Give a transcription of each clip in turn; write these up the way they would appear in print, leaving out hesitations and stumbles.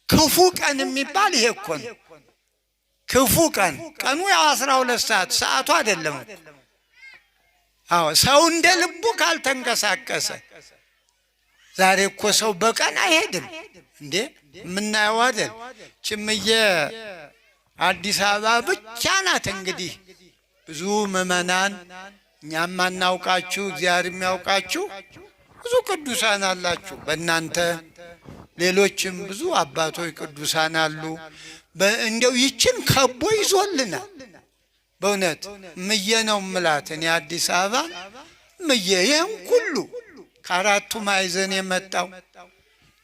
ክፉ ቀን የሚባል ይሄ እኮ ነው። ክፉ ቀን ቀኑ ያው 12 ሰዓት ሰዓቱ አይደለም። አዎ ሰው እንደ ልቡ ካልተንቀሳቀሰ ዛሬ እኮ ሰው በቀን አይሄድም እንዴ ምናየው አይደል? ችምዬ አዲስ አበባ ብቻ ናት እንግዲህ ብዙ ምዕመናን እኛም ማናውቃችሁ እግዚአብሔር የሚያውቃችሁ ብዙ ቅዱሳን አላችሁ። በእናንተ ሌሎችም ብዙ አባቶች ቅዱሳን አሉ። እንደው ይችን ከቦ ይዞልናል። በእውነት ምየ ነው ምላት እኔ አዲስ አበባ ምየ ይህን ሁሉ ከአራቱ ማዕዘን የመጣው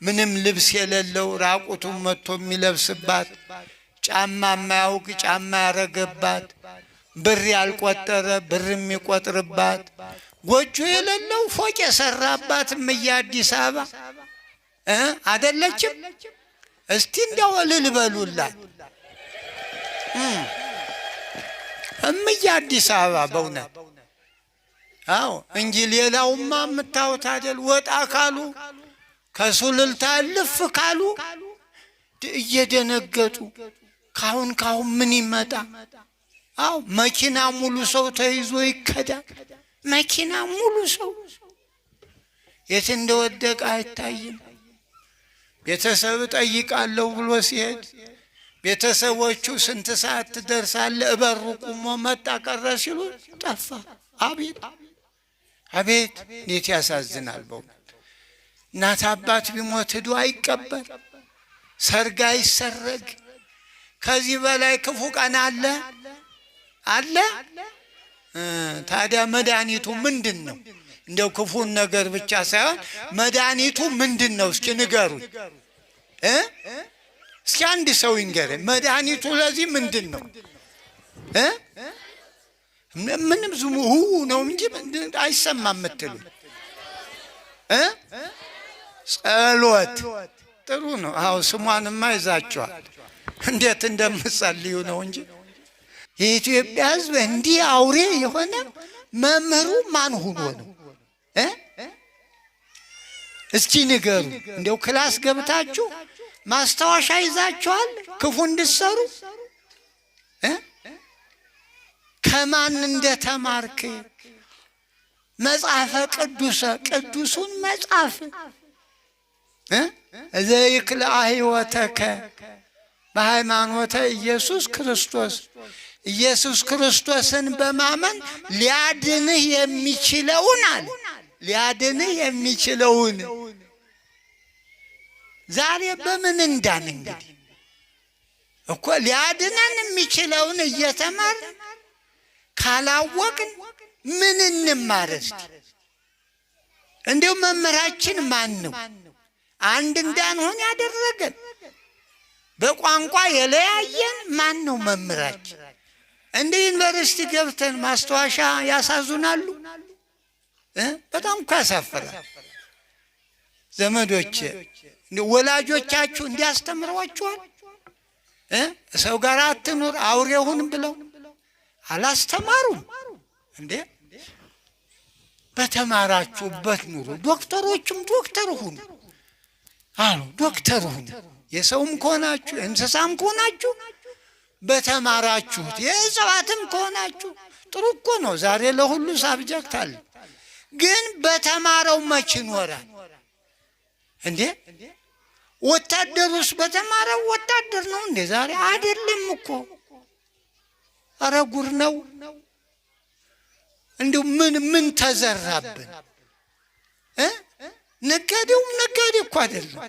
ምንም ልብስ የሌለው ራቁቱን መጥቶ የሚለብስባት ጫማ የማያውቅ ጫማ ያረገባት ብር ያልቆጠረ ብር የሚቆጥርባት ጎጆ የሌለው ፎቅ የሰራባት ምየ አዲስ አበባ አይደለችም? እስቲ እንደው እልል በሉላት እምዬ አዲስ አበባ በእውነት። አዎ እንጂ ሌላውማ የምታዩት አይደል? ወጣ ካሉ ከሱልልታ ልፍ ካሉ እየደነገጡ ካሁን ምን ይመጣ? አዎ መኪና ሙሉ ሰው ተይዞ ይከዳል። መኪና ሙሉ ሰው የት እንደወደቀ አይታይም። ቤተሰብ ጠይቃለሁ ብሎ ሲሄድ ቤተሰቦቹ ስንት ሰዓት ትደርሳለህ? እበሩ ቁሞ መጣ ቀረ ሲሉ ጠፋ። አቤት አቤት እንዴት ያሳዝናል በእውነት። እናት አባት ቢሞት ሄዶ አይቀበር፣ ሰርግ አይሰረግ። ከዚህ በላይ ክፉ ቀን አለ አለ? ታዲያ መድኃኒቱ ምንድን ነው? እንደው ክፉን ነገር ብቻ ሳይሆን መድኃኒቱ ምንድን ነው? እስኪ ንገሩኝ። እስኪ አንድ ሰው ይንገረኝ። መድኃኒቱ ለዚህ ምንድን ነው? ምንም ዝሙ ነው እንጂ አይሰማም የምትሉ ጸሎት ጥሩ ነው። አዎ ስሟንማ ይዛችኋል። እንዴት እንደምጸልዩ ነው እንጂ የኢትዮጵያ ሕዝብ እንዲህ አውሬ የሆነ መምህሩ ማን ሆኖ ነው? እስኪ ንገሩ። እንደው ክላስ ገብታችሁ ማስታወሻ ይዛችኋል ክፉ እንድትሰሩ? ከማን እንደተማርክ መጽሐፈ ቅዱሱን መጽሐፍ ዘይክል ሕይወተከ በሃይማኖተ ኢየሱስ ክርስቶስ ኢየሱስ ክርስቶስን በማመን ሊያድንህ የሚችለውን አለ። ሊያድንህ የሚችለውን ዛሬ በምን እንዳን እንግዲህ እኮ ሊያድነን የሚችለውን እየተማርን ካላወቅን ምን እንማር? እስቲ እንዲሁ መምህራችን ማን ነው? አንድ እንዳንሆን ያደረገን በቋንቋ የለያየን ማን ነው መምህራችን? እንደ ዩኒቨርሲቲ ገብተን ማስታወሻ ያሳዙናሉ። በጣም እኮ ያሳፍራል። ዘመዶች ወላጆቻችሁ እንዲያስተምሯችኋል? ሰው ጋር አትኑር አውሬውን ብለው አላስተማሩም እንዴ? በተማራችሁበት ኑሩ። ዶክተሮችም ዶክተር ሁኑ አሉ። ዶክተር ሁኑ። የሰውም ከሆናችሁ እንስሳም ከሆናችሁ በተማራችሁት የእጽዋትም ከሆናችሁ ጥሩ እኮ ነው። ዛሬ ለሁሉ ሳብጀክት አለ። ግን በተማረው መች ይኖራል እንዴ? ወታደሩስ በተማረው ወታደር ነው እንዴ? ዛሬ አይደለም እኮ። ኧረ ጉር ነው። እንዲሁ ምን ተዘራብን? ነጋዴውም ነጋዴ እኮ አይደለም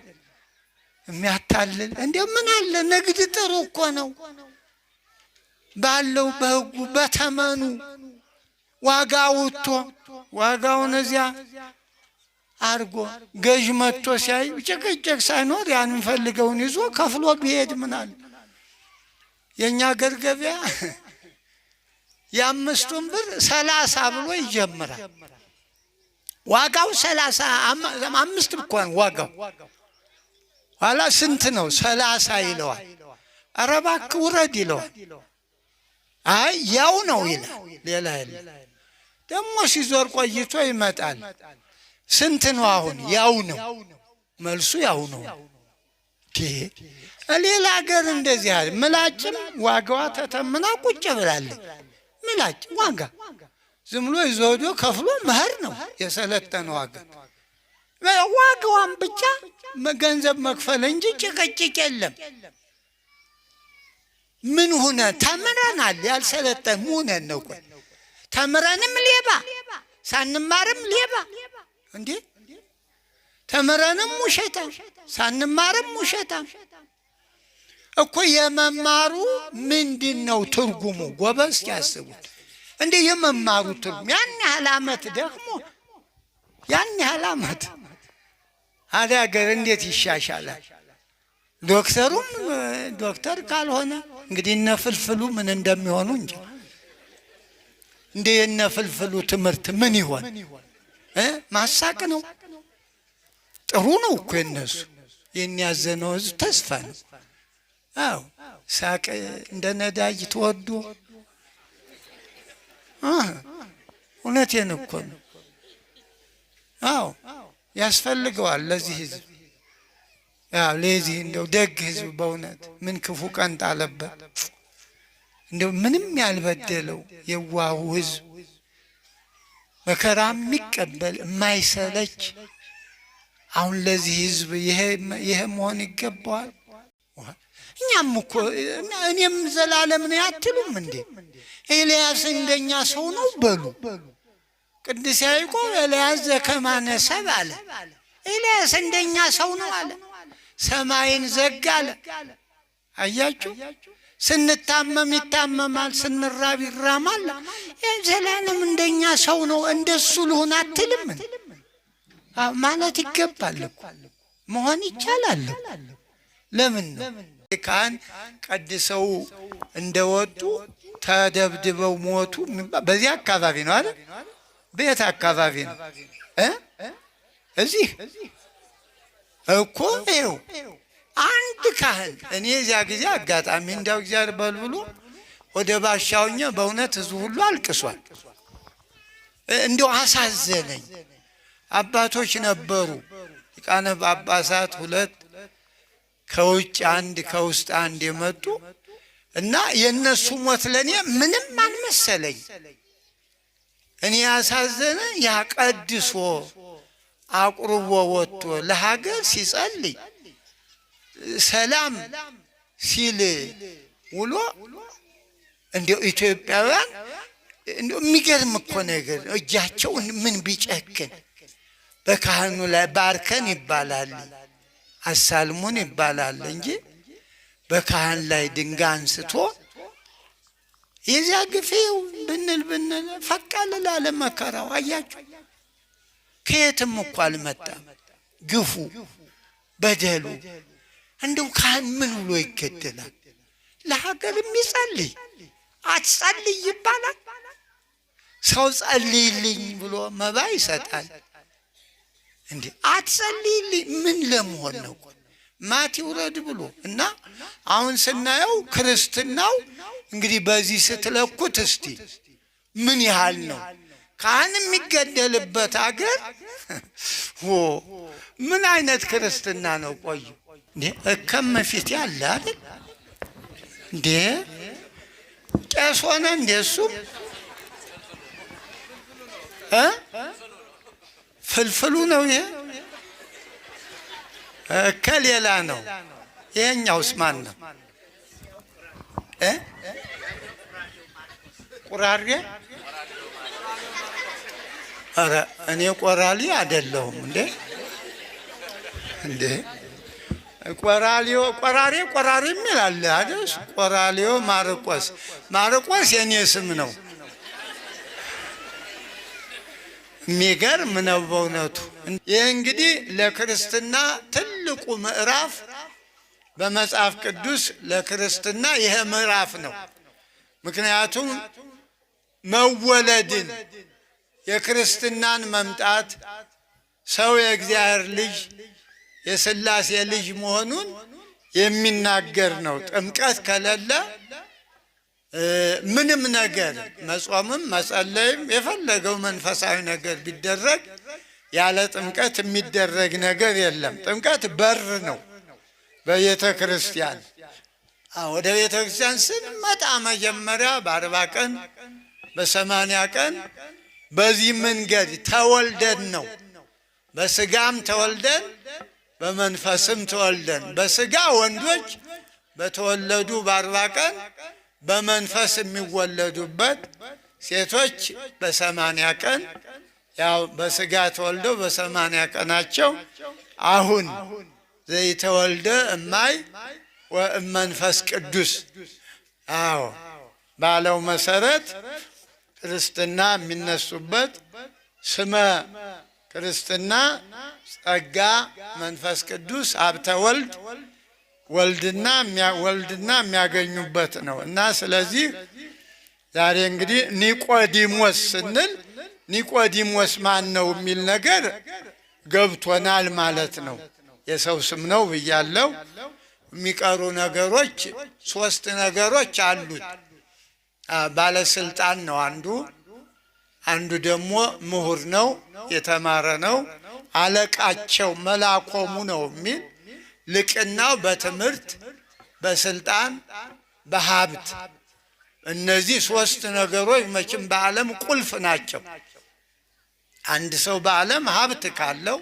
የሚያታልል። እንዲሁ ምን አለ ንግድ ጥሩ እኮ ነው። ባለው በህጉ በተመኑ ዋጋ ወጥቶ ዋጋውን እዚያ አርጎ ገዥ መጥቶ ሲያይ ጭቅጭቅ ሳይኖር ያንን ፈልገውን ይዞ ከፍሎ ቢሄድ ምን አለ? የኛ አገር ገበያ የ5 ብር 30 ብሎ ይጀምራል። ዋጋው 35 እኮ ነው ዋጋው። ኋላ ስንት ነው? 30 ይለዋል። ኧረ እባክህ ውረድ ይለዋል። አይ ያው ነው ይላል። ሌላ የለም። ደግሞ ሲዞር ቆይቶ ይመጣል። ስንት ነው አሁን? ያው ነው መልሱ፣ ያው ነው። ሌላ ሀገር እንደዚህ አለ። ምላጭም ዋጋዋ ተተምና ቁጭ ብላለች። ምላጭ ዋጋ ዝም ብሎ ይዞ ሄዶ ከፍሎ መኸር ነው የሰለጠነው ሀገር። ዋጋዋን ብቻ ገንዘብ መክፈል እንጂ ጭቅጭቅ የለም። ምን ሆነ? ተምረናል። ያልሰለጠን ሆነን ነው። ቆይ ተምረንም ሌባ ሳንማርም ሌባ እንዴ! ተምረንም ውሸታም ሳንማርም ውሸታም እኮ። የመማሩ ምንድነው ትርጉሙ? ጎበዝ ያስቡት። እንዴ የመማሩ ትርጉም ያን ያህል ዓመት ደግሞ ያን ያህል ዓመት ሀገር እንዴት ይሻሻላል? ዶክተሩም ዶክተር ካልሆነ እንግዲህ እነ ፍልፍሉ ምን እንደሚሆኑ እንጂ እንደ የነ ፍልፍሉ ትምህርት ምን ይሆን? ማሳቅ ነው። ጥሩ ነው እኮ የነሱ የሚያዘነው ህዝብ ተስፋ ነው። አዎ ሳቅ እንደ ነዳጅ ተወዶ እውነቴን እኮ ነው። አዎ ያስፈልገዋል ለዚህ ህዝብ። ያው ለዚህ እንደው ደግ ህዝብ በእውነት ምን ክፉ ቀን ጣለበት። እንደው ምንም ያልበደለው የዋሁ ህዝብ መከራ የሚቀበል የማይሰለች። አሁን ለዚህ ህዝብ ይሄ መሆን ይገባዋል። እኛም እኮ እኔም ዘላለም ነው አትሉም እንዴ? ኤልያስ እንደኛ ሰው ነው በሉ። ቅዱስ ያዕቆብ ኤልያስ ዘከማነ ሰብእ አለ። ኤልያስ እንደኛ ሰው ነው አለ። ሰማይን ዘጋ አለ። አያችሁ፣ ስንታመም ይታመማል፣ ስንራብ ይራማል። ዘላለም እንደኛ ሰው ነው። እንደሱ ልሆን አትልም ማለት ይገባል እኮ መሆን ይቻላል። ለምን ነው ካህን ቀድሰው እንደወጡ ተደብድበው ሞቱ? በዚህ አካባቢ ነው አይደል? ቤት አካባቢ ነው እዚህ እኮ ይኸው አንድ ካህን እኔ እዚያ ጊዜ አጋጣሚ እንዳው እግዚአብሔር በልብሎ ወደ ባሻውኛ በእውነት ህዝቡ ሁሉ አልቅሷል። እንደው አሳዘነኝ። አባቶች ነበሩ ሊቃነ ጳጳሳት ሁለት፣ ከውጭ አንድ ከውስጥ አንድ የመጡ እና የነሱ ሞት ለኔ ምንም አልመሰለኝ። እኔ ያሳዘነ ያቀድሶ አቁርቦ ወጥቶ ለሀገር ሲጸልይ ሰላም ሲል ውሎ እንደው ኢትዮጵያውያን እንደው የሚገርም እኮ ነገር እጃቸው ምን ቢጨክን በካህኑ ላይ ባርከን ይባላል፣ አሳልሙን ይባላል እንጂ በካህን ላይ ድንጋይ አንስቶ የዚያ ግፌው ብንል ፈቃልላ ለመከራው አያችሁ። ከየትም እኮ አልመጣም ግፉ በደሉ። እንደው ካህን ምን ብሎ ይገደላል? ለሀገር የሚጸልይ አትጸልይ ይባላል። ሰው ጸልይልኝ ብሎ መባ ይሰጣል እንዴ? አትጸልይልኝ ምን ለመሆን ነው? ማት ይውረድ ብሎ እና አሁን ስናየው ክርስትናው እንግዲህ በዚህ ስትለኩት እስቲ ምን ያህል ነው? ካህን የሚገደልበት ሀገር ምን አይነት ክርስትና ነው? ቆዩ እንዴ እከም ፊት ያለ አይደል እንዴ? ቄስ ሆነ እንዴ? እሱም ፍልፍሉ ነው። ይሄ ከሌላ ነው። ይሄኛውስ ማን ነው? ቁራሬ? ኧረ እኔ ቆራሊ አይደለሁም እንዴ? እንዴ ቆራሪም ይላል አይደል? ቆራሊዮ ማርቆስ የኔ ስም ነው። የሚገርም ነው በእውነቱ። ይህ እንግዲህ ለክርስትና ትልቁ ምዕራፍ በመጽሐፍ ቅዱስ ለክርስትና ይሄ ምዕራፍ ነው። ምክንያቱም መወለድን የክርስትናን መምጣት ሰው የእግዚአብሔር ልጅ የሥላሴ ልጅ መሆኑን የሚናገር ነው። ጥምቀት ከሌለ ምንም ነገር መጾምም መጸለይም የፈለገው መንፈሳዊ ነገር ቢደረግ ያለ ጥምቀት የሚደረግ ነገር የለም። ጥምቀት በር ነው። በቤተ ክርስቲያን ወደ ቤተ ክርስቲያን ስንመጣ መጀመሪያ በ40 ቀን በ80 ቀን በዚህ መንገድ ተወልደን ነው። በስጋም ተወልደን በመንፈስም ተወልደን በስጋ ወንዶች በተወለዱ በ40 ቀን በመንፈስ የሚወለዱበት ሴቶች በ80 ቀን ያው በስጋ ተወልደው በ80 ቀናቸው አሁን ዘይተወልደ እማይ ወመንፈስ ቅዱስ ባለው መሰረት ክርስትና የሚነሱበት ስመ ክርስትና ጸጋ መንፈስ ቅዱስ ሀብተ ወልድ ወልድና የሚያገኙበት ነው እና ስለዚህ ዛሬ እንግዲህ ኒቆዲሞስ ስንል ኒቆዲሞስ ማን ነው የሚል ነገር ገብቶናል ማለት ነው። የሰው ስም ነው ብያለሁ። የሚቀሩ ነገሮች 3 ነገሮች አሉት። ባለስልጣን ነው አንዱ ደግሞ ምሁር ነው የተማረ ነው። አለቃቸው መላኮሙ ነው የሚል ልቅናው በትምህርት በስልጣን በሀብት እነዚህ 3 ነገሮች መቼም በዓለም ቁልፍ ናቸው። አንድ ሰው በዓለም ሀብት ካለው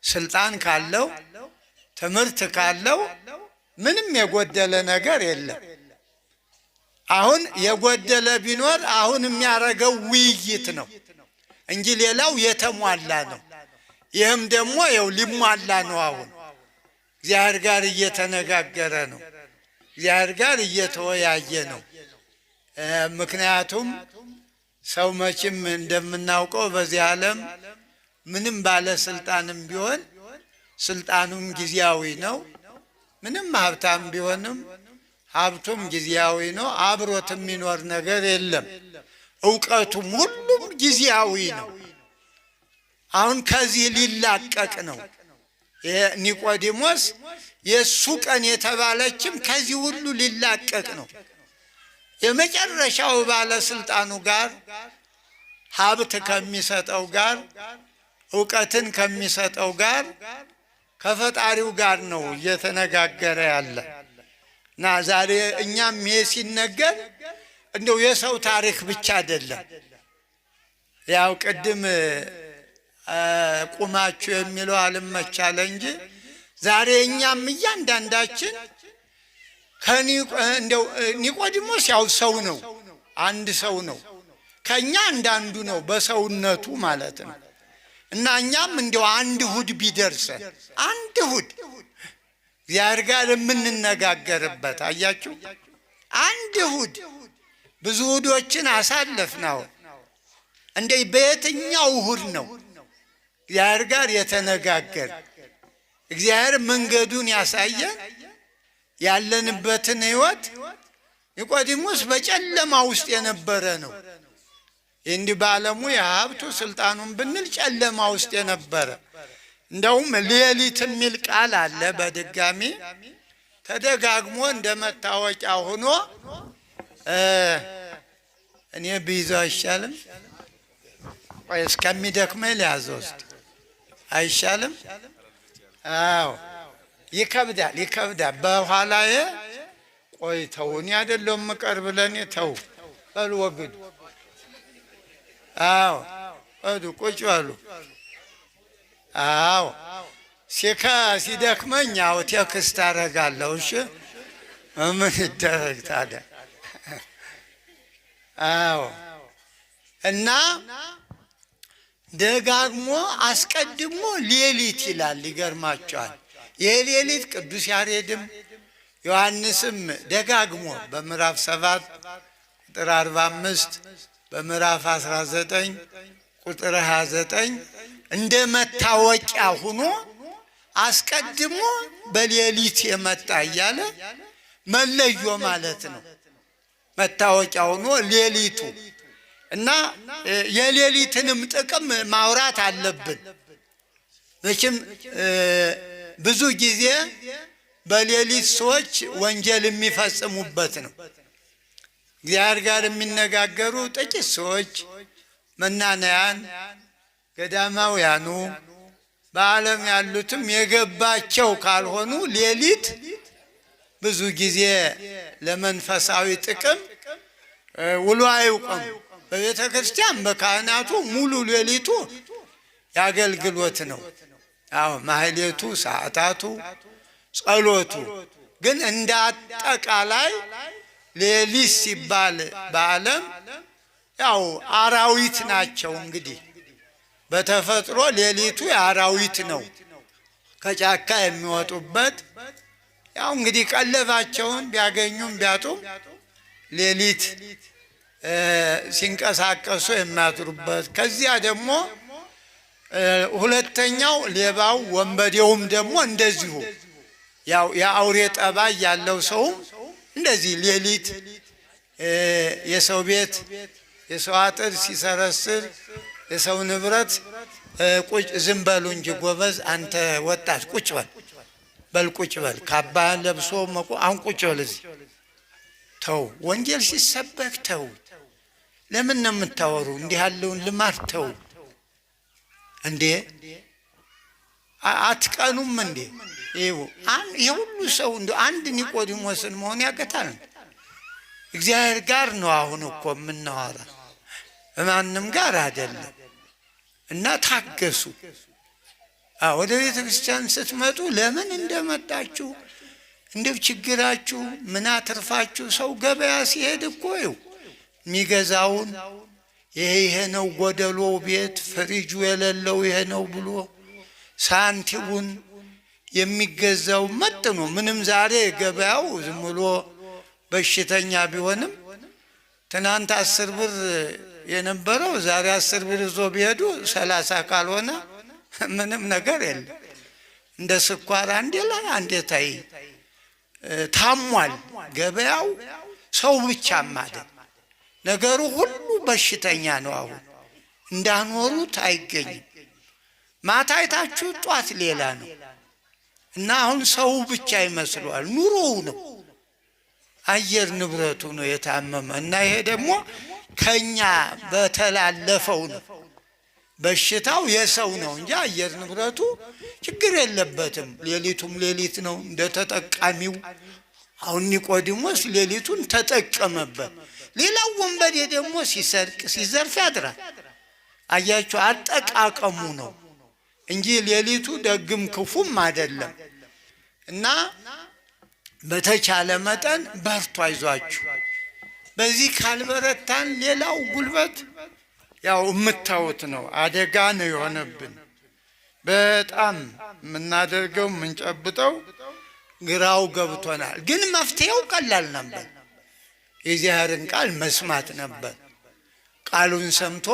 ስልጣን ካለው ትምህርት ካለው ምንም የጎደለ ነገር የለም። አሁን የጎደለ ቢኖር አሁን የሚያደርገው ውይይት ነው እንጂ ሌላው የተሟላ ነው። ይህም ደግሞ ይኸው ሊሟላ ነው። አሁን እግዚአብሔር ጋር እየተነጋገረ ነው። እግዚአብሔር ጋር እየተወያየ ነው። ምክንያቱም ሰው መቼም እንደምናውቀው በዚህ ዓለም ምንም ባለስልጣንም ቢሆን ስልጣኑም ጊዜያዊ ነው። ምንም ሀብታም ቢሆንም ሀብቱም ጊዜያዊ ነው። አብሮት የሚኖር ነገር የለም። እውቀቱም ሁሉም ጊዜያዊ ነው። አሁን ከዚህ ሊላቀቅ ነው። ኒቆዲሞስ የእሱ ቀን የተባለችም ከዚህ ሁሉ ሊላቀቅ ነው። የመጨረሻው ባለስልጣኑ ጋር ሀብት ከሚሰጠው ጋር እውቀትን ከሚሰጠው ጋር ከፈጣሪው ጋር ነው እየተነጋገረ ያለ እና ዛሬ እኛም ይሄ ሲነገር እንደው የሰው ታሪክ ብቻ አይደለም። ያው ቅድም ቁማችሁ የሚለው አልመቻለ እንጂ ዛሬ እኛም እያንዳንዳችን እንደው ኒቆዲሞስ ያው ሰው ነው፣ አንድ ሰው ነው፣ ከኛ አንዳንዱ ነው በሰውነቱ ማለት ነው። እና እኛም እንደው አንድ እሑድ ቢደርሰን አንድ እሑድ እግዚአብሔር ጋር የምንነጋገርበት አያችሁ፣ አንድ እሑድ ብዙ እሑዶችን አሳለፍነው። እንደ በየትኛው እሑድ ነው እግዚአብሔር ጋር የተነጋገር? እግዚአብሔር መንገዱን ያሳየን ያለንበትን ሕይወት። ኒቆዲሞስ በጨለማ ውስጥ የነበረ ነው። እንዲህ በዓለሙ የሀብቱ ስልጣኑን ብንል ጨለማ ውስጥ የነበረ እንደውም ሌሊት የሚል ቃል አለ። በድጋሚ ተደጋግሞ እንደ መታወቂያ ሆኖ እኔ ብይዘው አይሻልም? ቆይ እስከሚደክመኝ ሊያዘው ውስጥ አይሻልም? አዎ ይከብዳል። በኋላዬ ቆይ ተው፣ እኔ አይደለሁም የምቀርብ ለእኔ ተው በሉ ወግዱ። አዎ ቁጭ በሉ። አዎ ሲደክመኝ ያው ቴክስት አደርጋለሁ። እሺ ምን ይደረግ ታዲያ? አዎ እና ደጋግሞ አስቀድሞ ሌሊት ይላል። ይገርማቸዋል። ይህ ሌሊት ቅዱስ ያሬድም ዮሐንስም ደጋግሞ በምዕራፍ 7 ቁጥር 45 በምዕራፍ 19 ቁጥር 29 እንደ መታወቂያ ሆኖ አስቀድሞ በሌሊት የመጣ እያለ መለዮ ማለት ነው። መታወቂያ ሆኖ ሌሊቱ እና የሌሊትንም ጥቅም ማውራት አለብን። መቼም ብዙ ጊዜ በሌሊት ሰዎች ወንጀል የሚፈጽሙበት ነው። እግዚአብሔር ጋር የሚነጋገሩ ጥቂት ሰዎች መናንያን ገዳማውያኑ በዓለም ያሉትም የገባቸው ካልሆኑ ሌሊት ብዙ ጊዜ ለመንፈሳዊ ጥቅም ውሎ አይውቅም። በቤተ ክርስቲያን በካህናቱ ሙሉ ሌሊቱ ያገልግሎት ነው። አዎ ማህሌቱ፣ ሰዓታቱ፣ ጸሎቱ ግን እንደ አጠቃላይ ሌሊት ሲባል በዓለም ያው አራዊት ናቸው። እንግዲህ በተፈጥሮ ሌሊቱ የአራዊት ነው፣ ከጫካ የሚወጡበት ያው እንግዲህ ቀለባቸውን ቢያገኙም ቢያጡም ሌሊት ሲንቀሳቀሱ የሚያድሩበት። ከዚያ ደግሞ ሁለተኛው ሌባው ወንበዴውም ደግሞ እንደዚሁ ያው የአውሬ ጠባይ ያለው ሰውም እንደዚህ ሌሊት የሰው ቤት የሰው አጥር ሲሰረስር የሰው ንብረት ቁጭ ዝም በሉ እንጂ ጎበዝ አንተ ወጣት ቁጭ በል ቁጭ በል ካባህን ለብሶ አሁን ቁጭ በል እዚህ ተው፣ ወንጌል ሲሰበክ ተው፣ ለምን ነው የምታወሩ? እንዲህ ያለውን ልማድ ተው እንዴ! አትቀኑም እንዴ? ይሄ ሁሉ ሰው እንደ አንድ ኒቆዲሞስን መሆን ያቀታል? እግዚአብሔር ጋር ነው አሁን እኮ የምናወራ፣ ማንም ጋር አይደለም። እና ታገሱ። ወደ ቤተ ክርስቲያን ስትመጡ ለምን እንደመጣችሁ እንደው ችግራችሁ ምን አትርፋችሁ። ሰው ገበያ ሲሄድ እኮ ይው የሚገዛውን ይሄ ነው ጎደሎ ቤት ፍሪጁ የሌለው ይሄ ነው ብሎ ሳንቲሙን የሚገዛው መጥኖ ምንም ዛሬ ገበያው ዝም ብሎ በሽተኛ ቢሆንም ትናንት 10 ብር የነበረው ዛሬ 10 ብር ይዞ ቢሄዱ 30 ካልሆነ ምንም ነገር የለም። እንደ ስኳር አንዴ ላይ አንዴ ታይ ታሟል ገበያው። ሰው ብቻም አይደል ነገሩ ሁሉ በሽተኛ ነው። አሁን እንዳኖሩት አይገኝም። ማታ አይታችሁ ጧት ሌላ ነው። እና አሁን ሰው ብቻ ይመስሏል። ኑሮው ነው አየር ንብረቱ ነው የታመመ። እና ይሄ ደግሞ ከኛ በተላለፈው ነው። በሽታው የሰው ነው እንጂ አየር ንብረቱ ችግር የለበትም። ሌሊቱም ሌሊት ነው እንደተጠቃሚው። አሁን ኒቆዲሞስ ሌሊቱን ተጠቀመበት። ሌላው ወንበዴ ደግሞ ሲሰርቅ ሲዘርፍ ያድራል። አያችሁ አጠቃቀሙ ነው እንጂ ሌሊቱ ደግም ክፉም አይደለም። እና በተቻለ መጠን በርቱ፣ አይዟችሁ። በዚህ ካልበረታን ሌላው ጉልበት ያው የምታዩት ነው። አደጋ ነው የሆነብን። በጣም የምናደርገው የምንጨብጠው ግራው ገብቶናል። ግን መፍትሄው ቀላል ነበር። የእግዚአብሔርን ቃል መስማት ነበር። ቃሉን ሰምቶ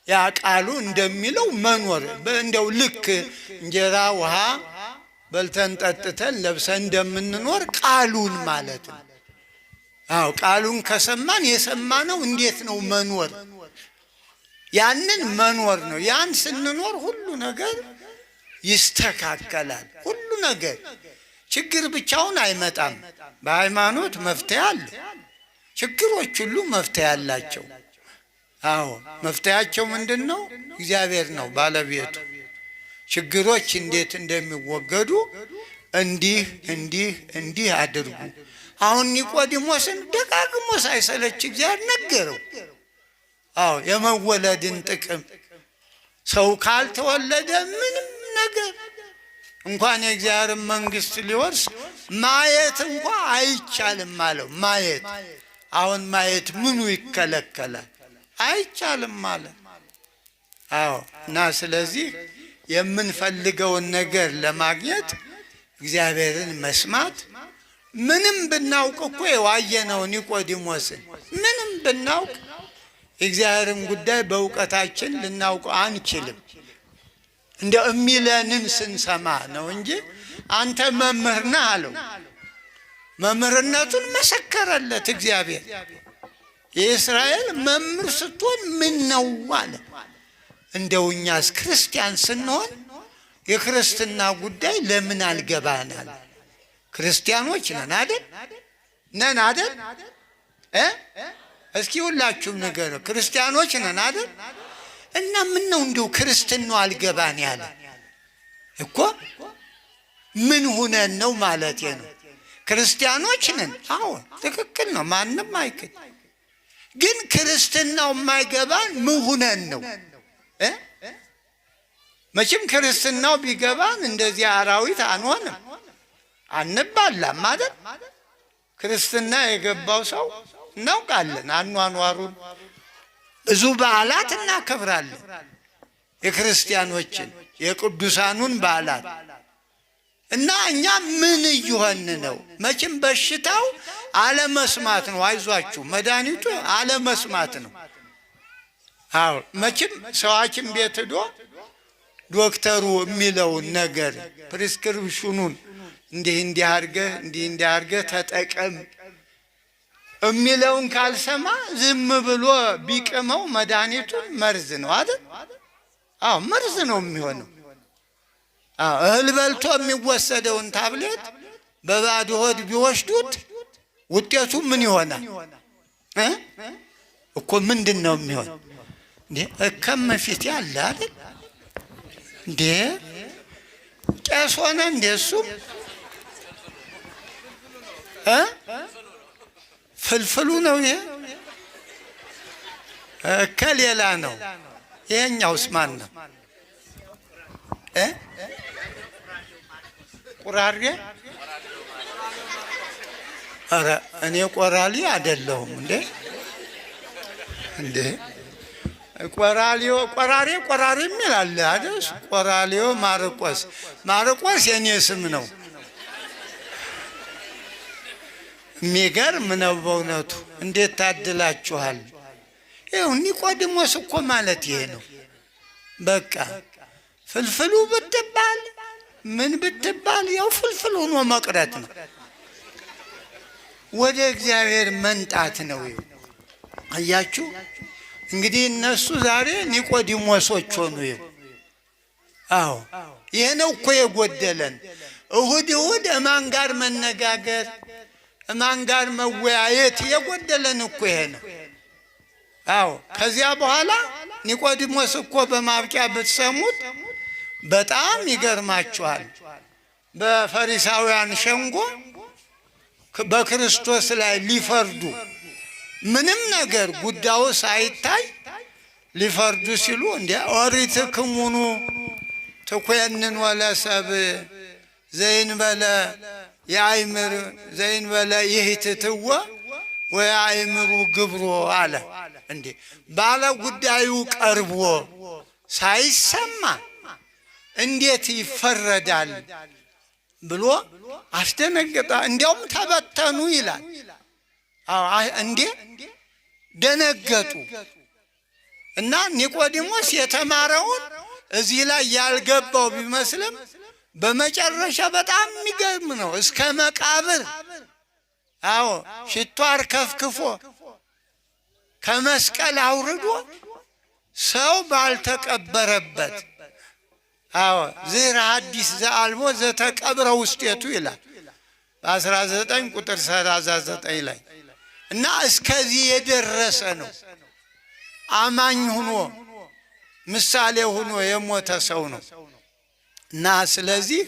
ያ ቃሉ እንደሚለው መኖር። እንደው ልክ እንጀራ ውሃ በልተን ጠጥተን ለብሰን እንደምንኖር ቃሉን ማለት ነው። አዎ ቃሉን ከሰማን የሰማነው እንዴት ነው መኖር? ያንን መኖር ነው። ያን ስንኖር ሁሉ ነገር ይስተካከላል። ሁሉ ነገር ችግር ብቻውን አይመጣም። በሃይማኖት መፍትሄ አለ። ችግሮች ሁሉ መፍትሄ አላቸው። አዎ መፍትሄያቸው ምንድን ነው? እግዚአብሔር ነው ባለቤቱ። ችግሮች እንዴት እንደሚወገዱ እንዲህ እንዲህ እንዲህ አድርጉ። አሁን ኒቆዲሞስን ደጋግሞ ሳይሰለች እግዚአብሔር ነገረው። አዎ የመወለድን ጥቅም ሰው ካልተወለደ ምንም ነገር እንኳን የእግዚአብሔርን መንግስት ሊወርስ ማየት እንኳ አይቻልም አለው። ማየት አሁን ማየት ምኑ ይከለከላል? አይቻልም ማለት። አዎ እና ስለዚህ የምንፈልገውን ነገር ለማግኘት እግዚአብሔርን መስማት። ምንም ብናውቅ እኮ የዋየነው ኒቆዲሞስን ምንም ብናውቅ የእግዚአብሔርን ጉዳይ በእውቀታችን ልናውቀው አንችልም። እንደው የሚለንን ስንሰማ ነው እንጂ አንተ መምህር ነህ አለው። መምህርነቱን መሰከረለት እግዚአብሔር። የእስራኤል መምህር ስትሆን ምን ነው አለ። እንደው እኛስ ክርስቲያን ስንሆን የክርስትና ጉዳይ ለምን አልገባናል? ክርስቲያኖች ነን አይደል? ነን አይደል? እስኪ ሁላችሁም ነገር ክርስቲያኖች ነን አይደል? እና ምን ነው እንደው ክርስትናው አልገባን ያለ እኮ ምን ሁነን ነው ማለቴ ነው። ክርስቲያኖች ነን። አዎ ትክክል ነው። ማንም አይክድ። ግን ክርስትናው የማይገባን ምን ሁነን ነው? መቼም ክርስትናው ቢገባን እንደዚህ አራዊት አንሆንም፣ አንባላም ማለት ክርስትና የገባው ሰው እናውቃለን። አኗኗሩን ብዙ በዓላት እናከብራለን። የክርስቲያኖችን የቅዱሳኑን በዓላት እና እኛ ምን እየሆን ነው? መቼም በሽታው አለመስማት ነው። አይዟችሁ መድኃኒቱ አለመስማት ነው። አዎ መቼም ሰው ሐኪም ቤት ሄዶ ዶክተሩ የሚለውን ነገር ፕሪስክሪፕሽኑን እንዲህ አድርገህ ተጠቀም የሚለውን ካልሰማ ዝም ብሎ ቢቅመው መድኃኒቱን መርዝ ነው አይደል? አዎ መርዝ ነው የሚሆነው። እህል በልቶ የሚወሰደውን ታብሌት በባዶ ሆድ ቢወስዱት ውጤቱ ምን ይሆናል እኮ? ምንድን ነው የሚሆን? እንዴ እከም ፊት ያለ አይደል እንዴ? ቄስ ሆነ እንዴ? እሱም ፍልፍሉ ነው ይሄ። ከሌላ ነው። ይሄኛውስ ማን ነው? ቁራሬ? ኧረ እኔ ቆራሊ አይደለሁም እንዴ? እንዴ ቆራሪ የሚል አለ አይደል? ቆራሊዮ ማርቆስ የኔ ስም ነው። የሚገርም ነው በእውነቱ። እንዴት ታድላችኋል! ይኸው ኒቆዲሞስ እኮ ማለት ይሄ ነው። በቃ ፍልፍሉ ብትባል ምን ብትባል ያው ፍልፍል ሆኖ መቅረት ነው። ወደ እግዚአብሔር መንጣት ነው። አያችሁ እንግዲህ እነሱ ዛሬ ኒቆዲሞሶች ሆኑ። አዎ ይሄ ነው እኮ የጎደለን። እሁድ እማን ጋር መነጋገር፣ እማን ጋር መወያየት የጎደለን እኮ ይሄ ነው። አዎ ከዚያ በኋላ ኒቆዲሞስ እኮ በማብቂያ ብትሰሙት በጣም ይገርማችኋል። በፈሪሳውያን ሸንጎ በክርስቶስ ላይ ሊፈርዱ ምንም ነገር ጉዳዩ ሳይታይ ሊፈርዱ ሲሉ እንዴ ኦሪትክሙኑ ትኮንን ወለሰብ ዘይንበለ የአይምር ዘይንበለ ይህትትወ ወያይምሩ ግብሮ አለ። እንዴ ባለ ጉዳዩ ቀርቦ ሳይሰማ እንዴት ይፈረዳል ብሎ አስደነገጣ። እንዲያውም ተበተኑ ይላል። እንዴ ደነገጡ። እና ኒቆዲሞስ የተማረውን እዚህ ላይ ያልገባው ቢመስልም በመጨረሻ በጣም የሚገርም ነው። እስከ መቃብር ሽቶ አርከፍክፎ ከመስቀል አውርዶ ሰው ባልተቀበረበት ዝራ ሐዲስ ዘአልቦ ዘተቀብረ ውስጤቱ ይላል በ19 ቁጥር 39 ላይ እና እስከዚህ የደረሰ ነው። አማኝ ሆኖ ምሳሌ ሆኖ የሞተ ሰው ነው። እና ስለዚህ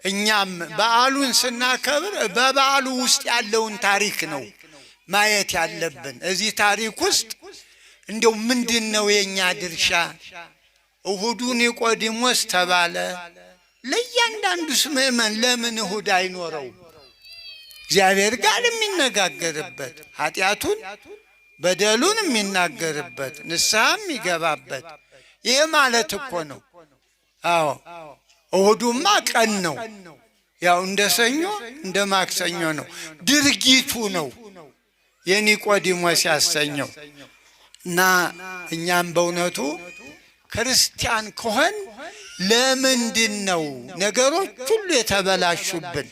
እኛም በዓሉን ስናከብር በበዓሉ ውስጥ ያለውን ታሪክ ነው ማየት ያለብን። እዚህ ታሪክ ውስጥ እንደው ምንድነው የኛ ድርሻ? እሁዱ ኒቆዲሞስ ተባለ። ለእያንዳንዱስ ምእመን ለምን እሁድ አይኖረው? እግዚአብሔር ጋር የሚነጋገርበት፣ ኃጢአቱን በደሉን የሚናገርበት፣ ንስሐ የሚገባበት ይሄ ማለት እኮ ነው። አዎ እሁዱማ ቀን ነው። ያው እንደ ሰኞ እንደ ማክሰኞ ነው። ድርጊቱ ነው የኒቆዲሞስ ያሰኘው። እና እኛም በእውነቱ ክርስቲያን ከሆን ለምንድን ነው ነገሮች ሁሉ የተበላሹብን?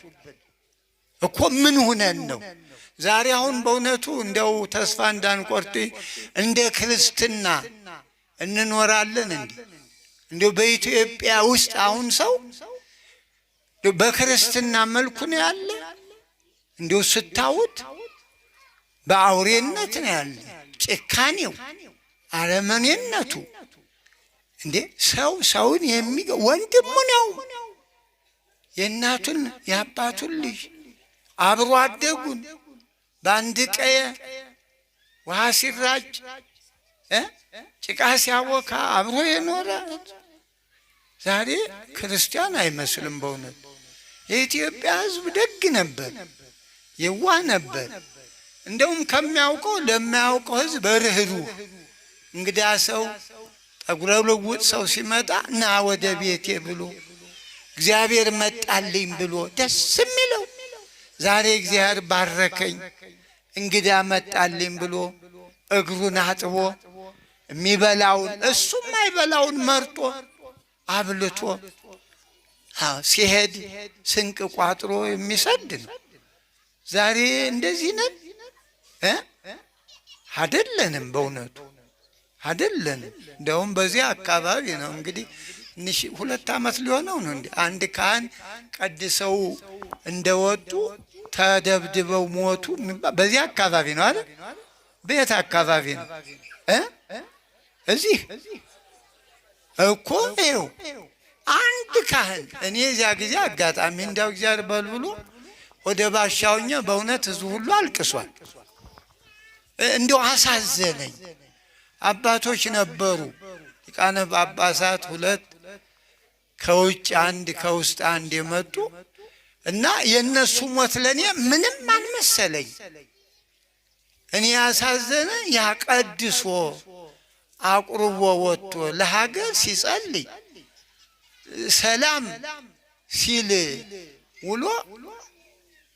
እኮ ምን ሆነን ነው ዛሬ? አሁን በእውነቱ እንደው ተስፋ እንዳንቆርጥ እንደ ክርስትና እንኖራለን እንዴ? እንደው በኢትዮጵያ ውስጥ አሁን ሰው በክርስትና መልኩ ነው ያለ። እንደው ስታዩት በአውሬነት ነው ያለ። ጭካኔው፣ አረመኔነቱ እንዴ ሰውን ወንድሙ ነው የእናቱን የአባቱን ልጅ አብሮ አደጉን በአንድ ቀየ ውሃ ሲራጭ ጭቃ ሲያቦካ አብሮ የኖረ ዛሬ ክርስቲያን አይመስልም። በእውነት የኢትዮጵያ ሕዝብ ደግ ነበር፣ የዋህ ነበር። እንደውም ከሚያውቀው ለማያውቀው ሕዝብ ርኅሩህ። እንግዳ ሰው ጠጉረ ልውጥ ሰው ሲመጣ ና ወደ ቤቴ ብሎ እግዚአብሔር መጣልኝ ብሎ ደስ የሚለው ዛሬ እግዚአብሔር ባረከኝ እንግዳ መጣልኝ ብሎ እግሩን አጥቦ የሚበላውን እሱም አይበላውን መርጦ አብልቶ ሲሄድ ስንቅ ቋጥሮ የሚሰድ ነው። ዛሬ እንደዚህ ነን አይደለንም። በእውነቱ አይደለንም። እንደውም በዚህ አካባቢ ነው እንግዲህ 2 ዓመት ሊሆነው ነው እንዴ አንድ ካህን ቀድሰው እንደወጡ ተደብድበው ሞቱ። በዚህ አካባቢ ነው አይደል? በየት አካባቢ ነው? እዚህ እኮ ይኸው አንድ ካህን እኔ እዚያ ጊዜ አጋጣሚ እንዳው እግዚአብሔር በልብሎ ወደ ባሻውኛ በእውነት ህዝቡ ሁሉ አልቅሷል። እንደው አሳዘነኝ። አባቶች ነበሩ ሊቃነ ጳጳሳት 2 ከውጭ 1 ከውስጥ 1 የመጡ እና የነሱ ሞት ለኔ ምንም አልመሰለኝ። እኔ ያሳዘነ ያቀድሶ አቁርቦ ወጥቶ ለሀገር ሲጸልይ ሰላም ሲል ውሎ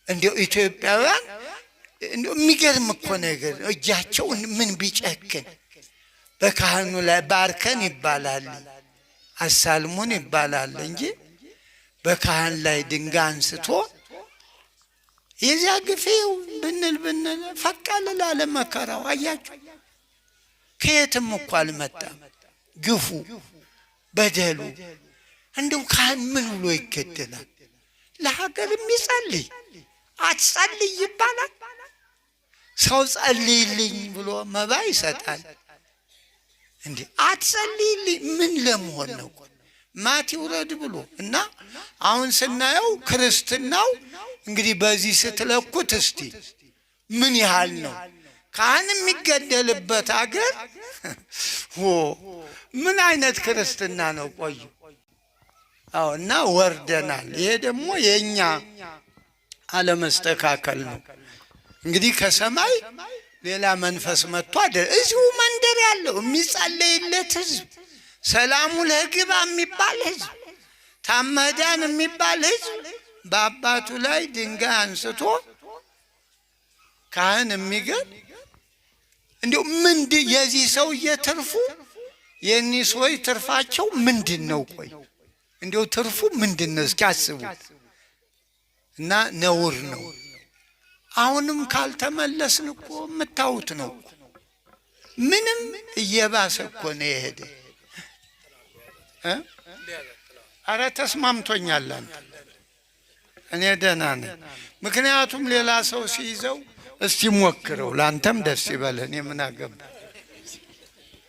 እንደው ኢትዮጵያውያን እንደው የሚገርም እኮ ነገር እጃቸው ምን ቢጨክን በካህኑ ላይ ባርከን ይባላል አሳልሙን ይባላል እንጂ በካህን ላይ ድንጋይ አንስቶ የዚያ ግፌው ብንል ፈቃለ ለመከራው አያችሁ። ከየትም እኮ አልመጣም ግፉ በደሉ። እንደው ካህን ምን ብሎ ይገደላል? ለሀገር የሚጸልይ አትጸልይ ይባላል። ሰው ጸልይልኝ ብሎ መባ ይሰጣል እንዴ? አትጸልይልኝ ምን ለመሆን ነው? ማት ይውረድ ብሎ እና አሁን ስናየው ክርስትናው እንግዲህ በዚህ ስትለኩት እስቲ ምን ያህል ነው ካህን የሚገደልበት አገር? ምን አይነት ክርስትና ነው? ቆዩ እና ወርደናል። ይሄ ደግሞ የኛ አለመስተካከል ነው። እንግዲህ ከሰማይ ሌላ መንፈስ መጥቶ አይደል እዚሁ መንደር ያለው የሚጸለይለት ህዝብ፣ ሰላሙ ለግባ የሚባል ህዝብ፣ ታመዳን የሚባል ህዝብ በአባቱ ላይ ድንጋይ አንስቶ ካህን የሚገል እንደው ምንድን የዚህ ሰውዬ ትርፉ የእኒህ ሰዎች ትርፋቸው ምንድን ነው? ቆይ እንደው ትርፉ ምንድን ነው? እስኪ አስቡ። እና ነውር ነው። አሁንም ካልተመለስን እኮ የምታዩት ነው። ምንም እየባሰ እኮ ነው የሄደ። አረ ተስማምቶኛል። እኔ ደህና ነኝ። ምክንያቱም ሌላ ሰው ሲይዘው እስቲ ሞክረው ላንተም ደስ ይበልህ። እኔ ምን አገባ?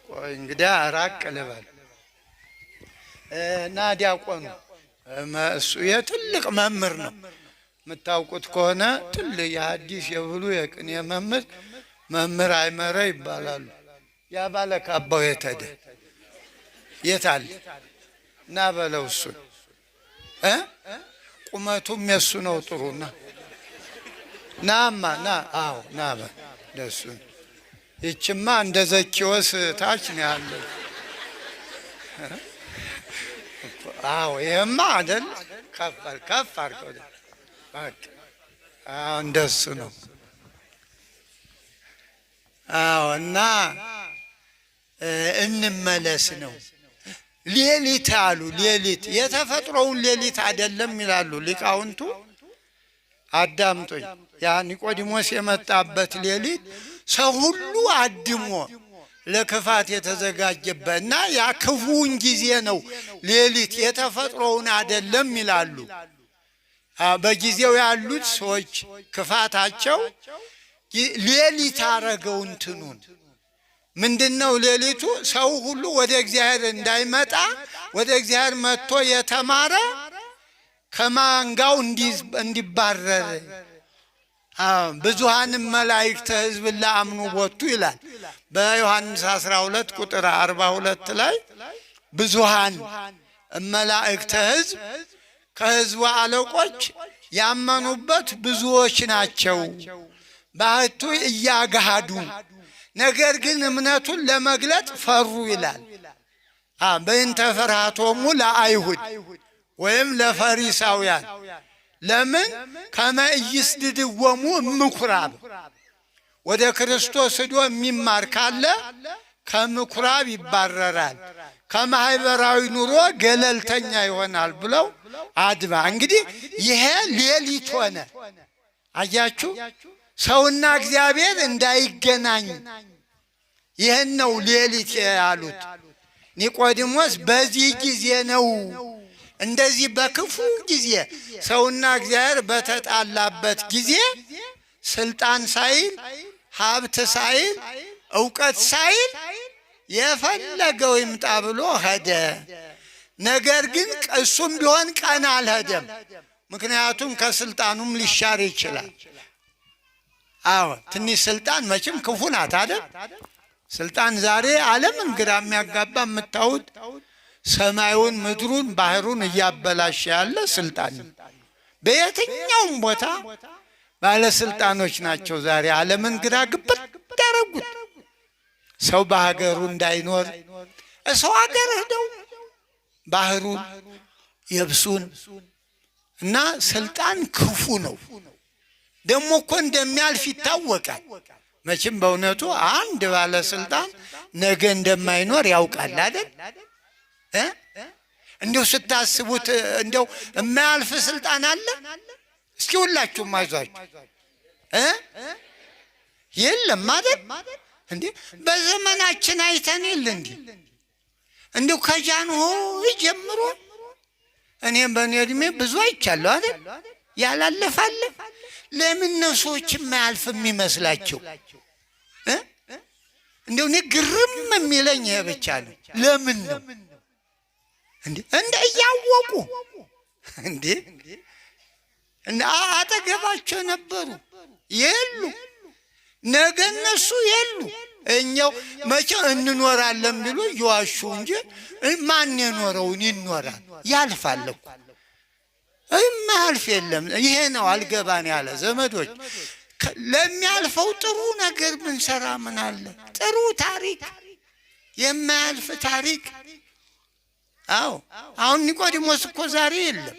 ቆይ እንግዲህ ራቅ ልበል እና ዲያቆኑ እሱ የትልቅ መምህር ነው። የምታውቁት ከሆነ ትልቅ የሐዲስ የብሉይ የቅኔ መምህር አይመረ ይባላሉ። ያ ባለ ካባው የተደ የታል እና በለው እሱን ቁመቱም የሱ ነው። ጥሩና ናማ ና አዎ ና ለሱ ይችማ እንደ ዘኪዎስ ታች ነው ያለ። አዎ ይሄማ አይደል ከፍ አድርገው በቃ አዎ እንደሱ ነው። አዎ እና እንመለስ ነው። ሌሊት አሉ ሌሊት የተፈጥሮውን ሌሊት አይደለም ይላሉ ሊቃውንቱ። አዳምጦኝ ያ ኒቆዲሞስ የመጣበት ሌሊት ሰው ሁሉ አድሞ ለክፋት የተዘጋጀበት እና ያ ክፉውን ጊዜ ነው ሌሊት፣ የተፈጥሮውን አይደለም ይላሉ። በጊዜው ያሉት ሰዎች ክፋታቸው ሌሊት አረገው እንትኑን ምንድነው ሌሊቱ? ሰው ሁሉ ወደ እግዚአብሔር እንዳይመጣ ወደ እግዚአብሔር መጥቶ የተማረ ከማንጋው እንዲባረር ብዙሃን መላእክተ ሕዝብ ለአምኑ ቦቱ ይላል በዮሐንስ 12 ቁጥር 42 ላይ ብዙሃን መላእክተ ሕዝብ ከሕዝቡ አለቆች ያመኑበት ብዙዎች ናቸው። ባህቱ እያጋሃዱ ነገር ግን እምነቱን ለመግለጥ ፈሩ ይላል። በእንተ ፍርሃቶሙ ለአይሁድ ወይም ለፈሪሳውያን ለምን ከመ ኢይስድድዎሙ እምኩራብ ወደ ክርስቶስ ሄዶ የሚማር ካለ ከምኩራብ ይባረራል፣ ከማህበራዊ ኑሮ ገለልተኛ ይሆናል ብለው አድማ። እንግዲህ ይሄ ሌሊት ሆነ። አያችሁ ሰውና እግዚአብሔር እንዳይገናኝ ይህን ነው ሌሊት ያሉት። ኒቆዲሞስ በዚህ ጊዜ ነው እንደዚህ በክፉ ጊዜ ሰውና እግዚአብሔር በተጣላበት ጊዜ ስልጣን ሳይል ሀብት ሳይል ዕውቀት ሳይል የፈለገው ይምጣ ብሎ ሄደ። ነገር ግን እሱም ቢሆን ቀና አልሄደም። ምክንያቱም ከስልጣኑም ሊሻር ይችላል። አዎ ትንሽ ስልጣን መቼም ክፉ ናት አይደል? ስልጣን ዛሬ ዓለምን ግራ የሚያጋባ የምታዩት ሰማዩን ምድሩን ባህሩን እያበላሸ ያለ ስልጣን። በየትኛውም ቦታ ባለስልጣኖች ናቸው ዛሬ ዓለምን ግራ ግብት ያደረጉት። ሰው በሀገሩ እንዳይኖር ሰው ሀገር ሄደው ባህሩን የብሱን እና ስልጣን ክፉ ነው። ደግሞ እኮ እንደሚያልፍ ይታወቃል። መቼም በእውነቱ አንድ ባለስልጣን ነገ እንደማይኖር ያውቃል አይደል? እንደው ስታስቡት እንደው የማያልፍ ስልጣን አለ? እስኪ ሁላችሁም አይዟችሁ የለም አይደል? እንዴ በዘመናችን አይተን የለ እንዴ? እንደው ከጃንሆይ ጀምሮ እኔም በእኔ እድሜ ብዙ አይቻለሁ አይደል? ያላለፋለ ለምን ነው ሰዎች የማያልፍ የሚመስላቸው? እንደው እኔ ግርም የሚለኝ ይሄ ብቻ ነው። ለምን ነው እንደ እያወቁ እንዴ አጠገባቸው ነበሩ የሉ ነገ እነሱ የሉ። እኛው መቼ እንኖራለን ቢሉ ይዋሹ እንጂ ማን የኖረውን ይኖራል? ያልፋል እኮ የማያልፍ የለም። ይሄ ነው አልገባን ያለ ዘመዶች። ለሚያልፈው ጥሩ ነገር ብንሰራ ምን አለ? ጥሩ ታሪክ፣ የማያልፍ ታሪክ። አዎ አሁን ኒቆዲሞስ እኮ ዛሬ የለም።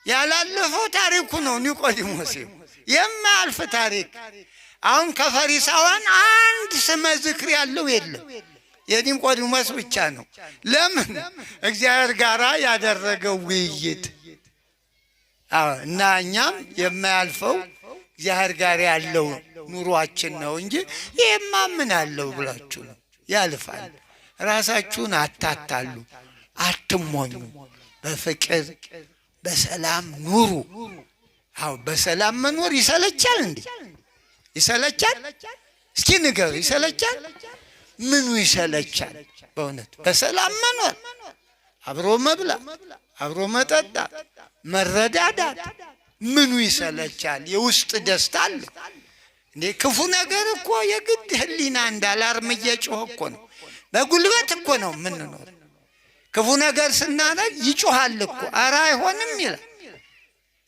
ያላለፈው ታሪኩ ነው ኒቆዲሞስ፣ የማያልፍ ታሪክ። አሁን ከፈሪሳውያን አንድ ስመ ዝክር ያለው የለም፣ የኒቆዲሞስ ብቻ ነው። ለምን? እግዚአብሔር ጋር ያደረገው ውይይት። እና እኛም የማያልፈው እግዚአብሔር ጋር ያለው ኑሯችን ነው እንጂ ይሄማ ምን አለው ብላችሁ ነው። ያልፋል። ራሳችሁን አታታሉ፣ አትሞኙ። በፍቅር በሰላም ኑሩ። አዎ በሰላም መኖር ይሰለቻል እንዴ? ይሰለቻል? እስኪ ንገሩ፣ ይሰለቻል? ምኑ ይሰለቻል? በእውነት በሰላም መኖር፣ አብሮ መብላት፣ አብሮ መጠጣት፣ መረዳዳት ምኑ ይሰለቻል? የውስጥ ደስታ አለ እንዴ? ክፉ ነገር እኮ የግድ ህሊና እንዳላርም እየጮኸ እኮ ነው። በጉልበት እኮ ነው የምንኖር። ክፉ ነገር ስናደርግ ይጮሃል እኮ። ኧረ አይሆንም ይላል።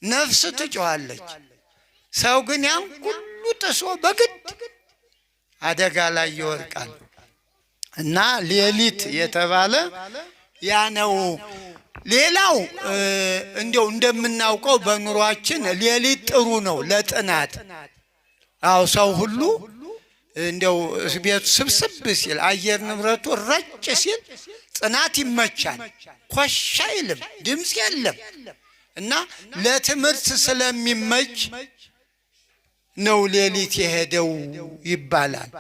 ነፍስ ትጮኻለች። ሰው ግን ያን ሁሉ ጥሶ በግድ አደጋ ላይ ይወድቃል። እና ሌሊት የተባለ ያ ነው። ሌላው እንደው እንደምናውቀው በኑሯችን ሌሊት ጥሩ ነው ለጥናት። አዎ ሰው ሁሉ እንደው ቤቱ ስብስብ ሲል አየር ንብረቱ ረጭ ሲል ጥናት ይመቻል። ኮሽ አይልም፣ ድምፅ የለም እና ለትምህርት ስለሚመች ነው ሌሊት የሄደው ይባላል።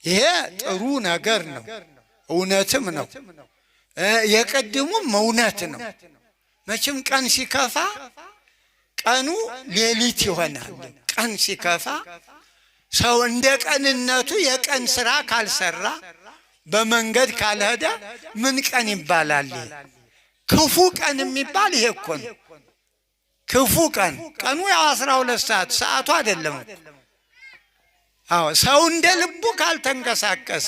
ይሄ ጥሩ ነገር ነው፣ እውነትም ነው። የቀድሙም እውነት ነው። መቼም ቀን ሲከፋ ቀኑ ሌሊት ይሆናል። ቀን ሲከፋ ሰው እንደ ቀንነቱ የቀን ስራ ካልሰራ በመንገድ ካልሄደ ምን ቀን ይባላል? ክፉ ቀን የሚባል ይሄ እኮ ነው። ክፉ ቀን ቀኑ ያው 12 ሰዓት ሰዓቱ አይደለም። አዎ ሰው እንደ ልቡ ካልተንቀሳቀሰ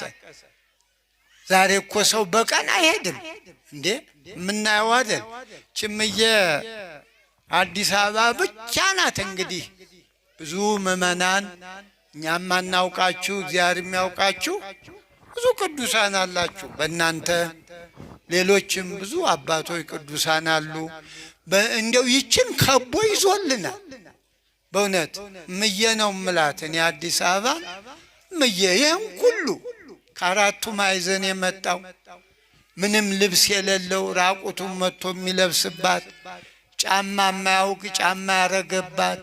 ዛሬ እኮ ሰው በቀን አይሄድም እንዴ? ምናየው አይደል? ችምዬ አዲስ አበባ ብቻ ናት እንግዲህ ብዙ ምዕመናን እኛም ማናውቃችሁ እግዚአብሔር የሚያውቃችሁ ብዙ ቅዱሳን አላችሁ። በእናንተ ሌሎችም ብዙ አባቶች ቅዱሳን አሉ። እንደው ይችን ከቦ ይዞልናል። በእውነት ምዬ ነው ምላት እኔ አዲስ አበባ ምዬ ይህን ሁሉ ከአራቱ ማዕዘን የመጣው ምንም ልብስ የሌለው ራቁቱን መጥቶ የሚለብስባት ጫማ የማያውቅ ጫማ ያረገባት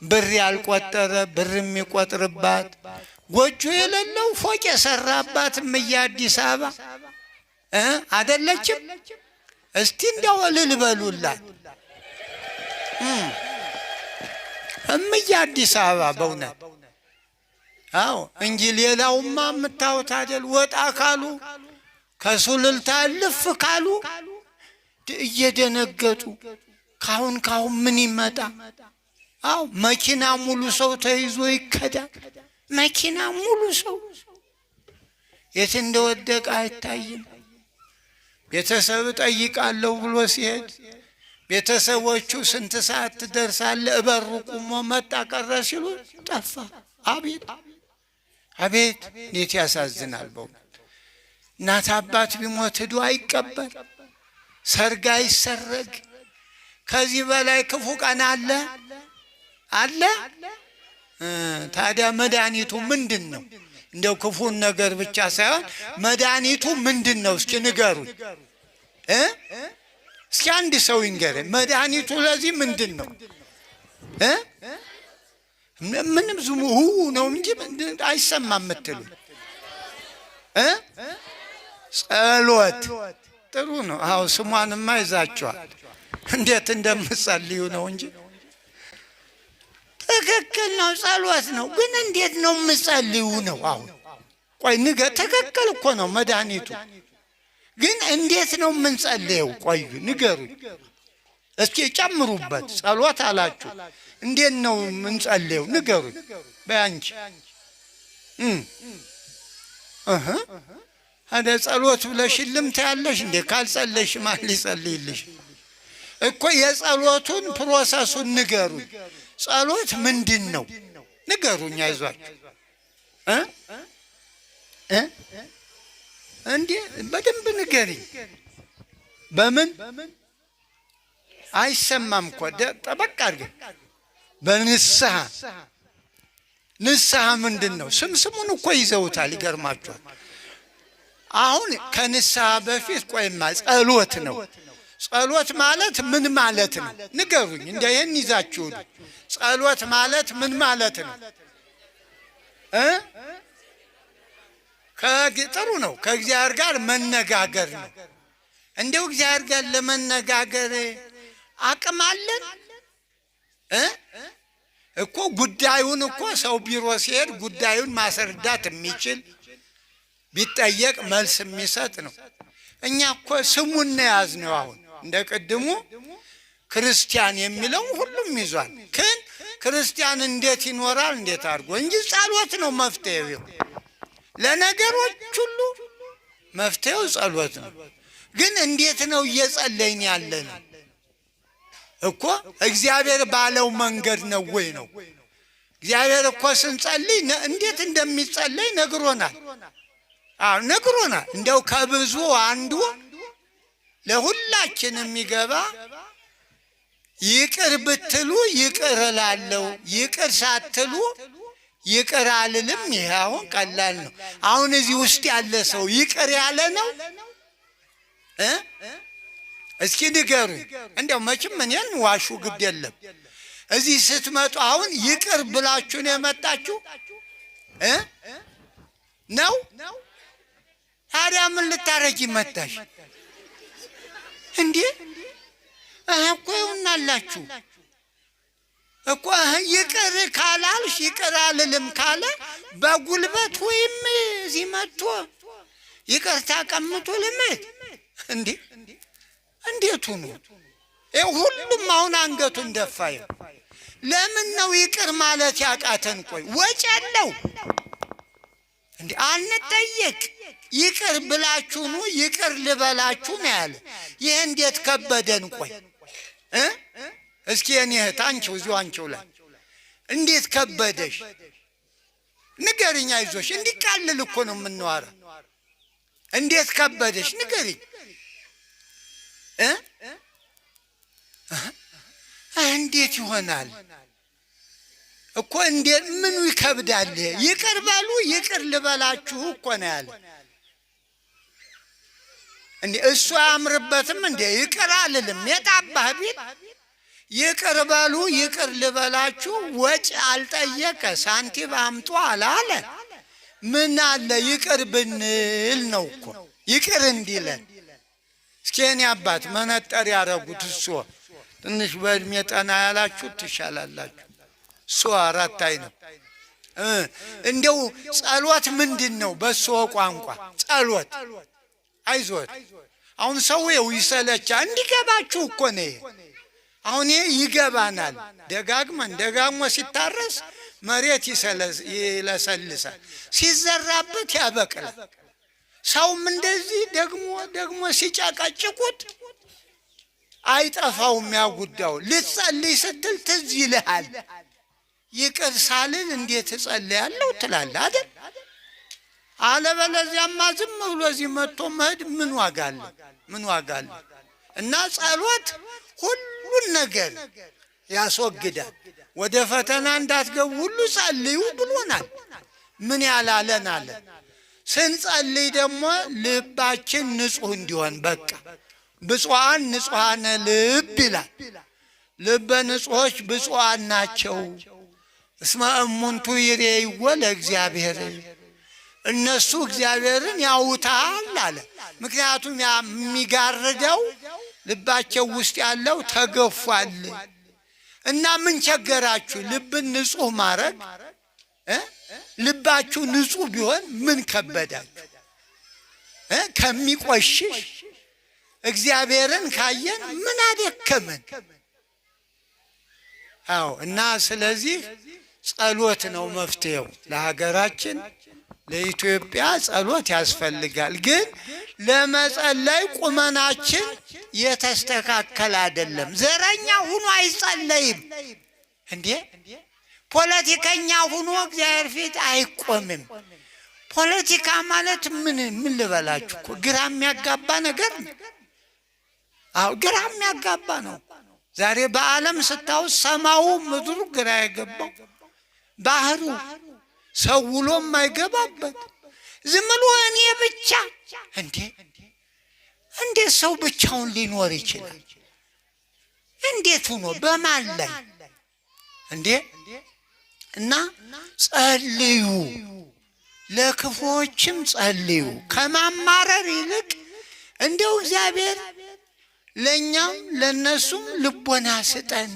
ብር ያልቆጠረ ብር የሚቆጥርባት ጎጆ የሌለው ፎቅ የሰራባት ምዬ አዲስ አበባ አይደለችም? እስቲ እንደው እልል በሉላት እምዬ አዲስ አበባ በእውነት። አዎ እንጂ ሌላውማ የምታዩት አይደል? ወጣ ካሉ ከሱሉልታ እልፍ ካሉ እየደነገጡ ካሁን ምን ይመጣ? አዎ መኪና ሙሉ ሰው ተይዞ ይከዳል። መኪና ሙሉ ሰው የት እንደወደቀ አይታይም። ቤተሰብ ጠይቃለሁ ብሎ ሲሄድ ቤተሰቦቹ ስንት ሰዓት ትደርሳለህ? እበሩ ቁሞ መጣ ቀረ ሲሉ ጠፋ። አቤት አቤት እንዴት ያሳዝናል በእውነት። እናት አባት ቢሞት ሄዶ አይቀበር፣ ሰርግ አይሰረግ። ከዚህ በላይ ክፉ ቀን አለ አለ? ታዲያ መድኃኒቱ ምንድን ነው? እንደው ክፉን ነገር ብቻ ሳይሆን መድኃኒቱ ምንድን ነው? እስኪ ንገሩኝ። እስኪ አንድ ሰው ይንገረኝ። መድኃኒቱ ለዚህ ምንድን ነው? ምንም ዝሙ ነው እንጂ አይሰማም የምትሉ ጸሎት ጥሩ ነው። አዎ ስሟንማ ይዛችኋል። እንዴት እንደምጸልዩ ነው እንጂ ትክክል ነው። ጸሎት ነው። ግን እንዴት ነው የምጸልዩ ነው? አሁን ቆይ ትክክል እኮ ነው መድኃኒቱ። ግን እንዴት ነው የምንጸልየው? ቆዩ ንገሩኝ እስኪ ጨምሩበት። ጸሎት አላችሁ፣ እንዴት ነው የምንጸልየው? ንገሩኝ በያንቺ አደ ጸሎት ብለሽልም ታያለሽ እንዴ? ካልጸለሽ ማን ሊጸልይልሽ? እኮ የጸሎቱን ፕሮሰሱን ንገሩኝ። ጸሎት ምንድን ነው ንገሩኝ። አይዟችሁ እንዴ በደንብ ንገሪኝ። በምን አይሰማም እኮ ጠበቅ አድርገን በንስሐ ንስሐ ምንድን ነው? ስሙን እኮ ይዘውታል። ይገርማችኋል። አሁን ከንስሐ በፊት ቆይማ ጸሎት ነው። ጸሎት ማለት ምን ማለት ነው? ንገሩኝ። እንደ ይህን ይዛችሁ ጸሎት ማለት ምን ማለት ነው? ጥሩ ነው። ከእግዚአብሔር ጋር መነጋገር ነው። እንደው እግዚአብሔር ጋር ለመነጋገር አቅም አለን እኮ። ጉዳዩን እኮ ሰው ቢሮ ሲሄድ ጉዳዩን ማስረዳት የሚችል ቢጠየቅ መልስ የሚሰጥ ነው። እኛ እኮ ስሙን ያዝነው። አሁን እንደ ቅድሙ ክርስቲያን የሚለው ሁሉም ይዟል። ግን ክርስቲያን እንዴት ይኖራል? እንዴት አድርጎ እንጂ ጸሎት ነው መፍትሄው። ለነገሮች ሁሉ መፍትሄው ጸሎት ነው። ግን እንዴት ነው እየጸለይን ያለን እኮ? እግዚአብሔር ባለው መንገድ ነው ወይ ነው? እግዚአብሔር እኮ ስንጸልይ እንዴት እንደሚጸለይ ነግሮናል። አዎ ነግሮናል። እንደው ከብዙ አንዱ ለሁላችን የሚገባ ይቅር ብትሉ ይቅር እላለሁ፣ ይቅር ሳትሉ ይቅር አልልም። ይሄ አሁን ቀላል ነው። አሁን እዚህ ውስጥ ያለ ሰው ይቅር ያለ ነው? እስኪ ንገሩኝ። እንደው መቼም እኔን ዋሹ ግድ የለም። እዚህ ስትመጡ አሁን ይቅር ብላችሁ ነው የመጣችሁ ነው? ታዲያ ምን ልታረጊ መጣሽ እንዴ? እኮ ይሁናላችሁ እኮ ይቅር ካላልሽ ይቅር አልልም ካለ በጉልበት ወይም እዚህ መጥቶ ይቅርታ ቀምቶ ልመት እንዴ? እንዴት ሆኖ ሁሉም አሁን አንገቱን ደፋዩ? ለምን ነው ይቅር ማለት ያቃተን? ቆይ ወጨለው እንዴ? አንጠየቅ ይቅር ብላችሁ ነው ይቅር ልበላችሁ ነው ያለ። ይሄ እንዴት ከበደን? ቆይ እስኪ እኔ እህት አንቺው እዚሁ አንቺው ላይ እንዴት ከበደሽ ንገሪኝ። አይዞሽ እንዲቃልል እኮ ነው የምንዋራ። እንዴት ከበደሽ ንገሪኝ። እንዴት ይሆናል እኮ እንዴት ምኑ ይከብዳል? ይቅር በሉ ይቅር ልበላችሁ እኮ ነው ያለ። እንዴ እሱ አያምርበትም እንዴ? ይቅር አልልም የጣባህ ቢል ይቅር በሉ ይቅር ልበላችሁ ወጭ አልጠየቀ ሳንቲም አምጡ አላለ። ምን አለ ይቅር ብንል ነው እኮ ይቅር እንዲለን። እስኪ የኔ አባት መነጠር ያረጉት እሱ ትንሽ በእድሜ ጠና ያላችሁ ትሻላላችሁ። እሱ አራት አይነት እንደው ጸሎት ምንድን ነው? በሱ ቋንቋ ጸሎት አይዞት። አሁን ሰውየው ይሰለቻ እንዲገባችሁ እኮ ነው። አሁን ይገባናል። ደጋግመን ደጋግሞ ሲታረስ መሬት ይለሰልሳል፣ ሲዘራበት ያበቅላል። ሰውም እንደዚህ ደግሞ ሲጨቀጭቁት አይጠፋውም። ያጉዳው ልትጸልይ ስትል ትዝ ይልሃል። ይቅር ሳልን እንዴት እጸልያለሁ ትላለህ አይደል? አለበለዚያማ ዝም ብሎ እዚህ መጥቶ መሄድ ምን ዋጋ አለው? ምን ዋጋ አለው? እና ጸሎት ሁሉን ነገር ያስወግዳል። ወደ ፈተና እንዳትገቡ ሁሉ ጸልዩ ብሎናል። ምን ያላለን አለ። ስንጸልይ ደግሞ ልባችን ንጹህ እንዲሆን በቃ ብፁዓን ንጹሐነ ልብ ይላል። ልበ ንጹሖች ብፁዓን ናቸው እስመ እሙንቱ ይሬይዎ ለእግዚአብሔር፣ እነሱ እግዚአብሔርን ያውታል አለ። ምክንያቱም የሚጋርደው ልባቸው ውስጥ ያለው ተገፏል። እና ምን ቸገራችሁ ልብን ንጹህ ማድረግ? ልባችሁ ንጹህ ቢሆን ምን ከበዳችሁ? ከሚቆሽሽ እግዚአብሔርን ካየን ምን አደከመን? አዎ። እና ስለዚህ ጸሎት ነው መፍትሄው። ለሀገራችን ለኢትዮጵያ ጸሎት ያስፈልጋል። ግን ለመጸለይ ቁመናችን የተስተካከለ አይደለም። ዘረኛ ሁኖ አይጸለይም እንዴ? ፖለቲከኛ ሁኖ እግዚአብሔር ፊት አይቆምም። ፖለቲካ ማለት ምን ልበላችሁ እኮ ግራ የሚያጋባ ነገር ነው። አዎ ግራ የሚያጋባ ነው። ዛሬ በዓለም ስታውስ ሰማዩ ምድሩ ግራ የገባው ባህሩ ሰው ውሎ የማይገባበት ዝም ብሎ እኔ ብቻ እንዴት ሰው ብቻውን ሊኖር ይችላል? እንዴት ሆኖ በማን ላይ እንዴ? እና ጸልዩ፣ ለክፉዎችም ጸልዩ። ከማማረር ይልቅ እንደው እግዚአብሔር ለኛም ለነሱም ልቦና ስጠን፣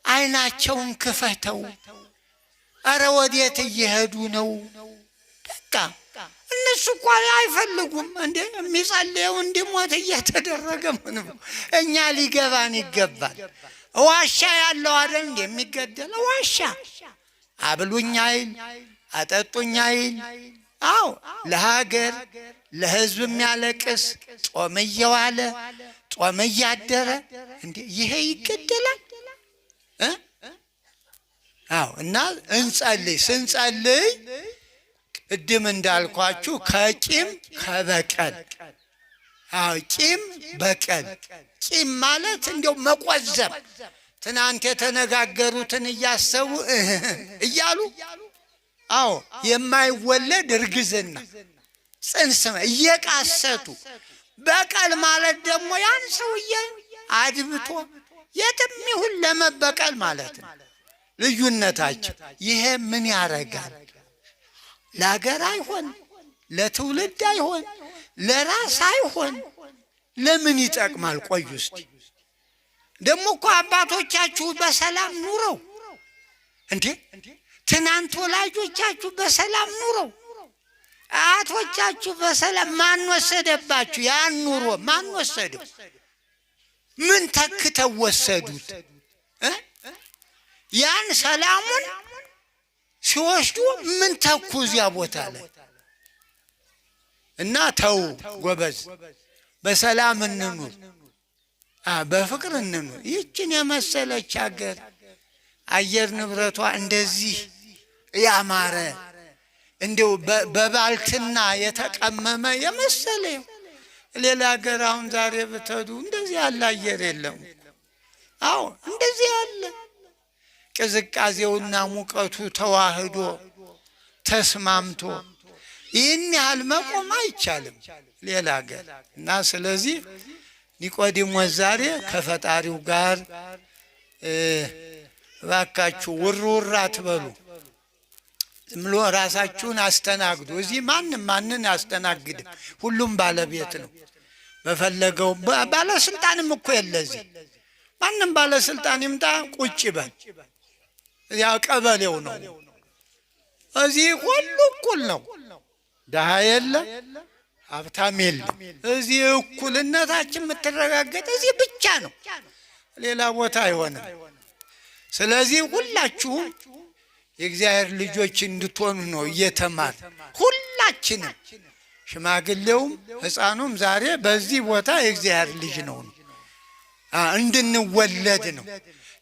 አይናቸውን ክፈተው። አረ ወዴት እየሄዱ ነው? በቃ እነሱ እኮ አይፈልጉም እንዴ? የሚጸልየው እንዲሞት እየተደረገ ምን ነው? እኛ ሊገባን ይገባል። ዋሻ ያለው አይደል እንዴ የሚገደል? ዋሻ አብሉኝ አይል አጠጡኝ አይል። አዎ ለሀገር ለሕዝብ የሚያለቅስ ጾም እየዋለ ጾም እያደረ እንዴ ይሄ ይገደላል? አዎ። እና እንጸልይ። ስንጸልይ ቅድም እንዳልኳችሁ ከቂም ከበቀል። አዎ ቂም በቀል። ቂም ማለት እንደው መቆዘብ፣ ትናንት የተነጋገሩትን እያሰቡ እያሉ አዎ የማይወለድ እርግዝና ጽንስ እየቃሰቱ። በቀል ማለት ደግሞ ያን ሰውዬ አድብቶ የትም ይሁን ለመበቀል ማለት ነው። ልዩነታቸው ይሄ ምን ያረጋል? ለሀገር አይሆን፣ ለትውልድ አይሆን፣ ለራስ አይሆን። ለምን ይጠቅማል? ቆዩ እስቲ ደግሞ እኮ አባቶቻችሁ በሰላም ኑረው እንዴ ትናንት ወላጆቻችሁ በሰላም ኑረው አያቶቻችሁ በሰላም ማን ወሰደባችሁ? ያን ኑሮ ማን ወሰደው? ምን ተክተው ወሰዱት? ያን ሰላሙን ሲወስዱ ምን ተኩ እዚያ ቦታ ላይ? እና ተው ጎበዝ፣ በሰላም እንኑር፣ በፍቅር እንኑር። ይህችን የመሰለች ሀገር አየር ንብረቷ እንደዚህ ያማረ እንደው በባልትና የተቀመመ የመሰለ ሌላ ሀገር አሁን ዛሬ ብትሄዱ እንደዚህ ያለ አየር የለም። አዎ እንደዚህ ያለ ቅዝቃዜውና ሙቀቱ ተዋህዶ ተስማምቶ ይህን ያህል መቆም አይቻልም ሌላ ሀገር። እና ስለዚህ ኒቆዲሞስ ዛሬ ከፈጣሪው ጋር እባካችሁ ውርውር አትበሉ፣ ዝም ብሎ ራሳችሁን አስተናግዱ። እዚህ ማንን አስተናግድም፣ ሁሉም ባለቤት ነው። በፈለገው ባለስልጣንም እኮ የለ እዚህ። ማንም ባለስልጣን ይምጣ ቁጭ በል፣ ያ ቀበሌው ነው። እዚህ ሁሉ እኩል ነው። ደሃ የለ ሀብታም የለ። እዚህ እኩልነታችን የምትረጋገጥ እዚህ ብቻ ነው፣ ሌላ ቦታ አይሆንም። ስለዚህ ሁላችሁም የእግዚአብሔር ልጆች እንድትሆኑ ነው እየተማር ሁላችንም፣ ሽማግሌውም ሕፃኑም ዛሬ በዚህ ቦታ የእግዚአብሔር ልጅ ነው እንድንወለድ ነው።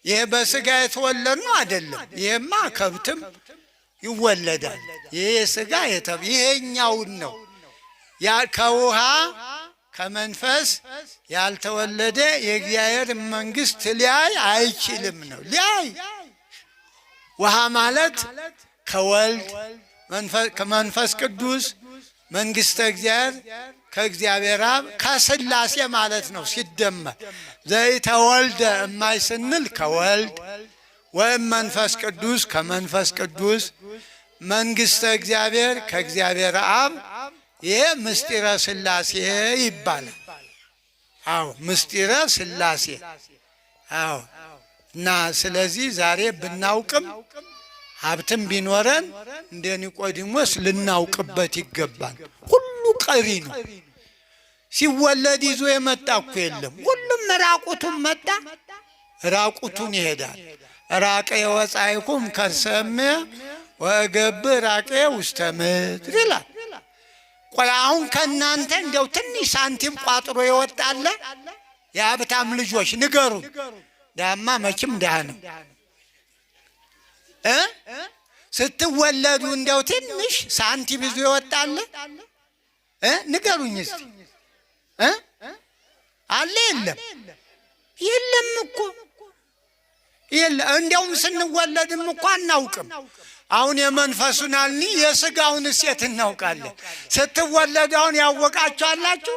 ይሄ በስጋ የተወለድ ነው አይደለም። ይሄማ ከብትም ይወለዳል። ይሄ ስጋ ይሄኛውን ነው። ያ ከውሃ ከመንፈስ ያልተወለደ የእግዚአብሔር መንግስት ሊያይ አይችልም ነው። ሊያይ ውሃ ማለት ከወልድ ከመንፈስ ቅዱስ መንግስተ እግዚአብሔር ከእግዚአብሔር አብ ከስላሴ ማለት ነው። ሲደመር ዘይተወልደ እማይ ስንል ከወልድ ወይም መንፈስ ቅዱስ ከመንፈስ ቅዱስ መንግስተ እግዚአብሔር ከእግዚአብሔር አብ ይሄ ምስጢረ ስላሴ ይባላል። አዎ ምስጢረ ስላሴ። አዎ እና ስለዚህ ዛሬ ብናውቅም ሀብትም ቢኖረን እንደ ኒቆዲሞስ ልናውቅበት ይገባል። ሁሉ ቀሪ ነው። ሲወለድ ይዞ የመጣ እኮ የለም። ሁሉም ራቁቱን መጣ፣ ራቁቱን ይሄዳል። ራቄ ወጻይኩም ከርሰሜ ወገብ ራቄ ውስተ ምድር ይላል። ቆይ አሁን ከእናንተ እንደው ትንሽ ሳንቲም ቋጥሮ ይወጣለ? የሀብታም ልጆች ንገሩን። ዳማ መቼም ዳህ ነው። ስትወለዱ እንደው ትንሽ ሳንቲም ይዞ ይወጣለ? ንገሩኝ እስቲ። አለ የለም? የለም እኮ የለ። እንደውም ስንወለድም እኮ አናውቅም። አሁን የመንፈሱን አልኒ የስጋውን እሴት እናውቃለን። ስትወለድ አሁን ያወቃችሁ አላችሁ?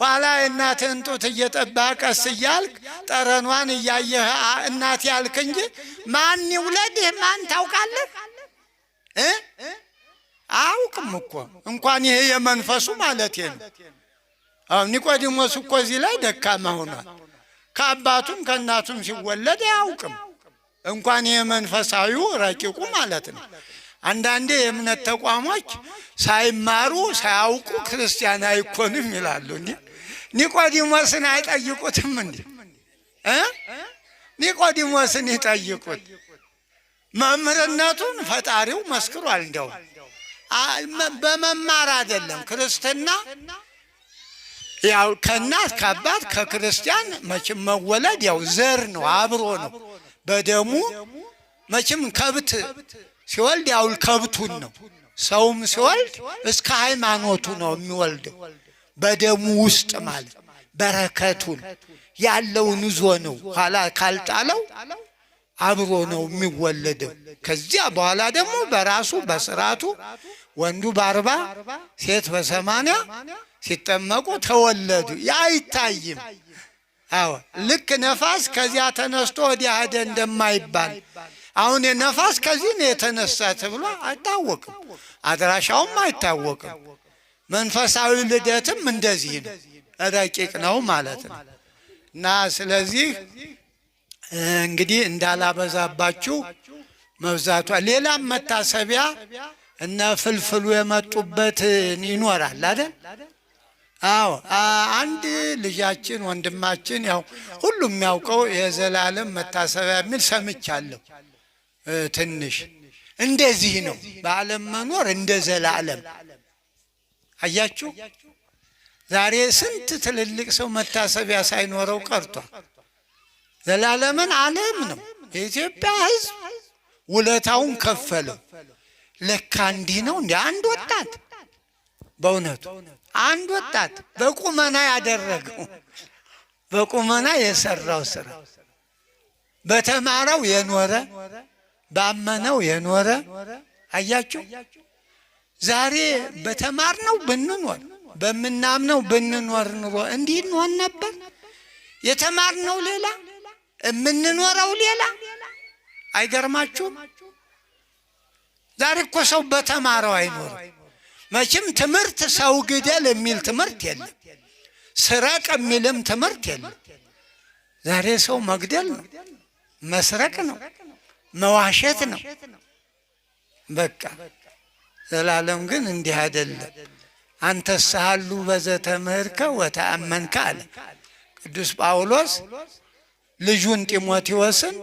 ኋላ የእናትህን ጡት እየጠባህ ቀስ እያልክ ጠረኗን እያየህ እናት ያልክ እንጂ ማን ይውለድህ ማን ታውቃለህ? አውቅም እኮ እንኳን ይሄ የመንፈሱ ማለት ነው። አሁን ኒቆዲሞስ እኮ እዚህ ላይ ደካማ ሆኗል። ከአባቱም ከእናቱም ሲወለድ አያውቅም። እንኳን ይሄ መንፈሳዊው ረቂቁ ማለት ነው። አንዳንዴ የእምነት ተቋሞች ሳይማሩ ሳያውቁ ክርስቲያን አይኮንም ይላሉ። እንዴ ኒቆዲሞስን አይጠይቁትም እንዴ? ኒቆዲሞስን ይጠይቁት። መምህርነቱን ፈጣሪው መስክሯል። እንደው በመማር አይደለም ክርስትና። ያው ከእናት ከአባት ከክርስቲያን መቼም መወለድ ያው ዘር ነው፣ አብሮ ነው በደሙ። መቼም ከብት ሲወልድ ያው ከብቱን ነው። ሰውም ሲወልድ እስከ ሃይማኖቱ ነው የሚወልደው፣ በደሙ ውስጥ ማለት በረከቱን ያለውን ይዞ ነው። ኋላ ካልጣለው አብሮ ነው የሚወለደው። ከዚያ በኋላ ደግሞ በራሱ በስርዓቱ ወንዱ በ40 ሴት በ80 ሲጠመቁ ተወለዱ። ያ አይታይም። አዎ ልክ ነፋስ ከዚያ ተነስቶ ወዲያ ሄደ እንደማይባል አሁን የነፋስ ከዚህ ነው የተነሳ ተብሎ አይታወቅም፣ አድራሻውም አይታወቅም። መንፈሳዊ ልደትም እንደዚህ ነው፣ ረቂቅ ነው ማለት ነው። እና ስለዚህ እንግዲህ እንዳላበዛባችሁ መብዛቷ ሌላም መታሰቢያ እነ ፍልፍሉ የመጡበት ይኖራል አይደል? አዎ አንድ ልጃችን ወንድማችን ያው ሁሉም የሚያውቀው የዘላለም መታሰቢያ የሚል ሰምቻለሁ። ትንሽ እንደዚህ ነው በዓለም መኖር እንደ ዘላለም። አያችሁ ዛሬ ስንት ትልልቅ ሰው መታሰቢያ ሳይኖረው ቀርቷል። ዘላለምን ዓለም ነው የኢትዮጵያ ሕዝብ ውለታውን ከፈለው። ለካ እንዲህ ነው እንዴ? አንድ ወጣት በእውነቱ አንድ ወጣት በቁመና ያደረገው በቁመና የሰራው ስራ በተማረው የኖረ ባመነው የኖረ አያችሁ ዛሬ በተማርነው ብንኖር በምናምነው ብንኖር ኑሮ እንዲህ እንሆን ነበር? የተማርነው ሌላ የምንኖረው ሌላ። አይገርማችሁም? ዛሬ እኮ ሰው በተማረው አይኖርም። መቼም ትምህርት ሰው ግደል የሚል ትምህርት የለም፣ ስረቅ የሚልም ትምህርት የለም። ዛሬ ሰው መግደል ነው፣ መስረቅ ነው፣ መዋሸት ነው በቃ። ዘላለም ግን እንዲህ አይደለም። አንተስ ሀሉ በዘተምህርከ ወተአመንከ አለ ቅዱስ ጳውሎስ ልጁን ጢሞቴዎስን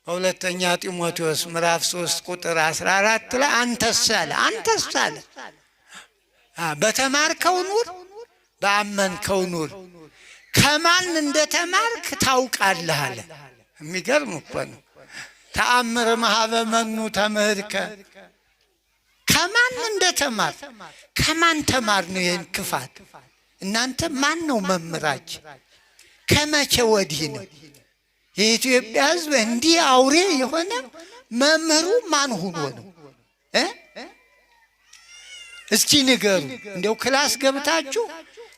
በሁለተኛ ጢሞቴዎስ ምዕራፍ 3 ቁጥር 14 ላይ አንተስ አለ በተማርከው ኑር፣ በአመንከው ኑር፣ ከማን እንደተማርክ ታውቃለህ አለ። የሚገርም እኮ ነው። ተአምር መሀበ መኑ ተምህርከ፣ ከማን እንደተማር ከማን ተማር ነው ይህን ክፋት? እናንተ ማን ነው መምህራችን? ከመቼ ወዲህ ነው የኢትዮጵያ ሕዝብ እንዲህ አውሬ የሆነ? መምህሩ ማን ሆኖ ነው? እስኪ ንገሩ። እንደው ክላስ ገብታችሁ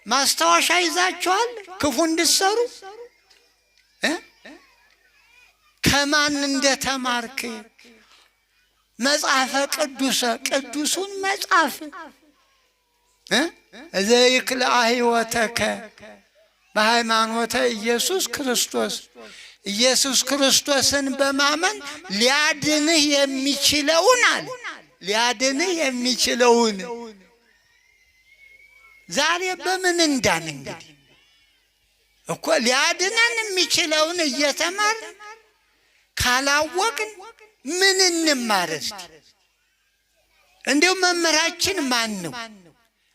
ማስታወሻ ይዛችኋል ክፉ እንድትሰሩ? ከማን እንደተማርክ መጽሐፈ ቅዱሱን መጽሐፍ ዘይክልአ ሕይወተከ በሃይማኖተ ኢየሱስ ክርስቶስ፣ ኢየሱስ ክርስቶስን በማመን ሊያድንህ የሚችለውን አለ። ሊያድንህ የሚችለውን ዛሬ በምን እንዳን? እንግዲህ እኮ ሊያድነን የሚችለውን እየተማርን ካላወቅን ምን እንማር? እስቲ እንዲሁ መምህራችን ማን ነው?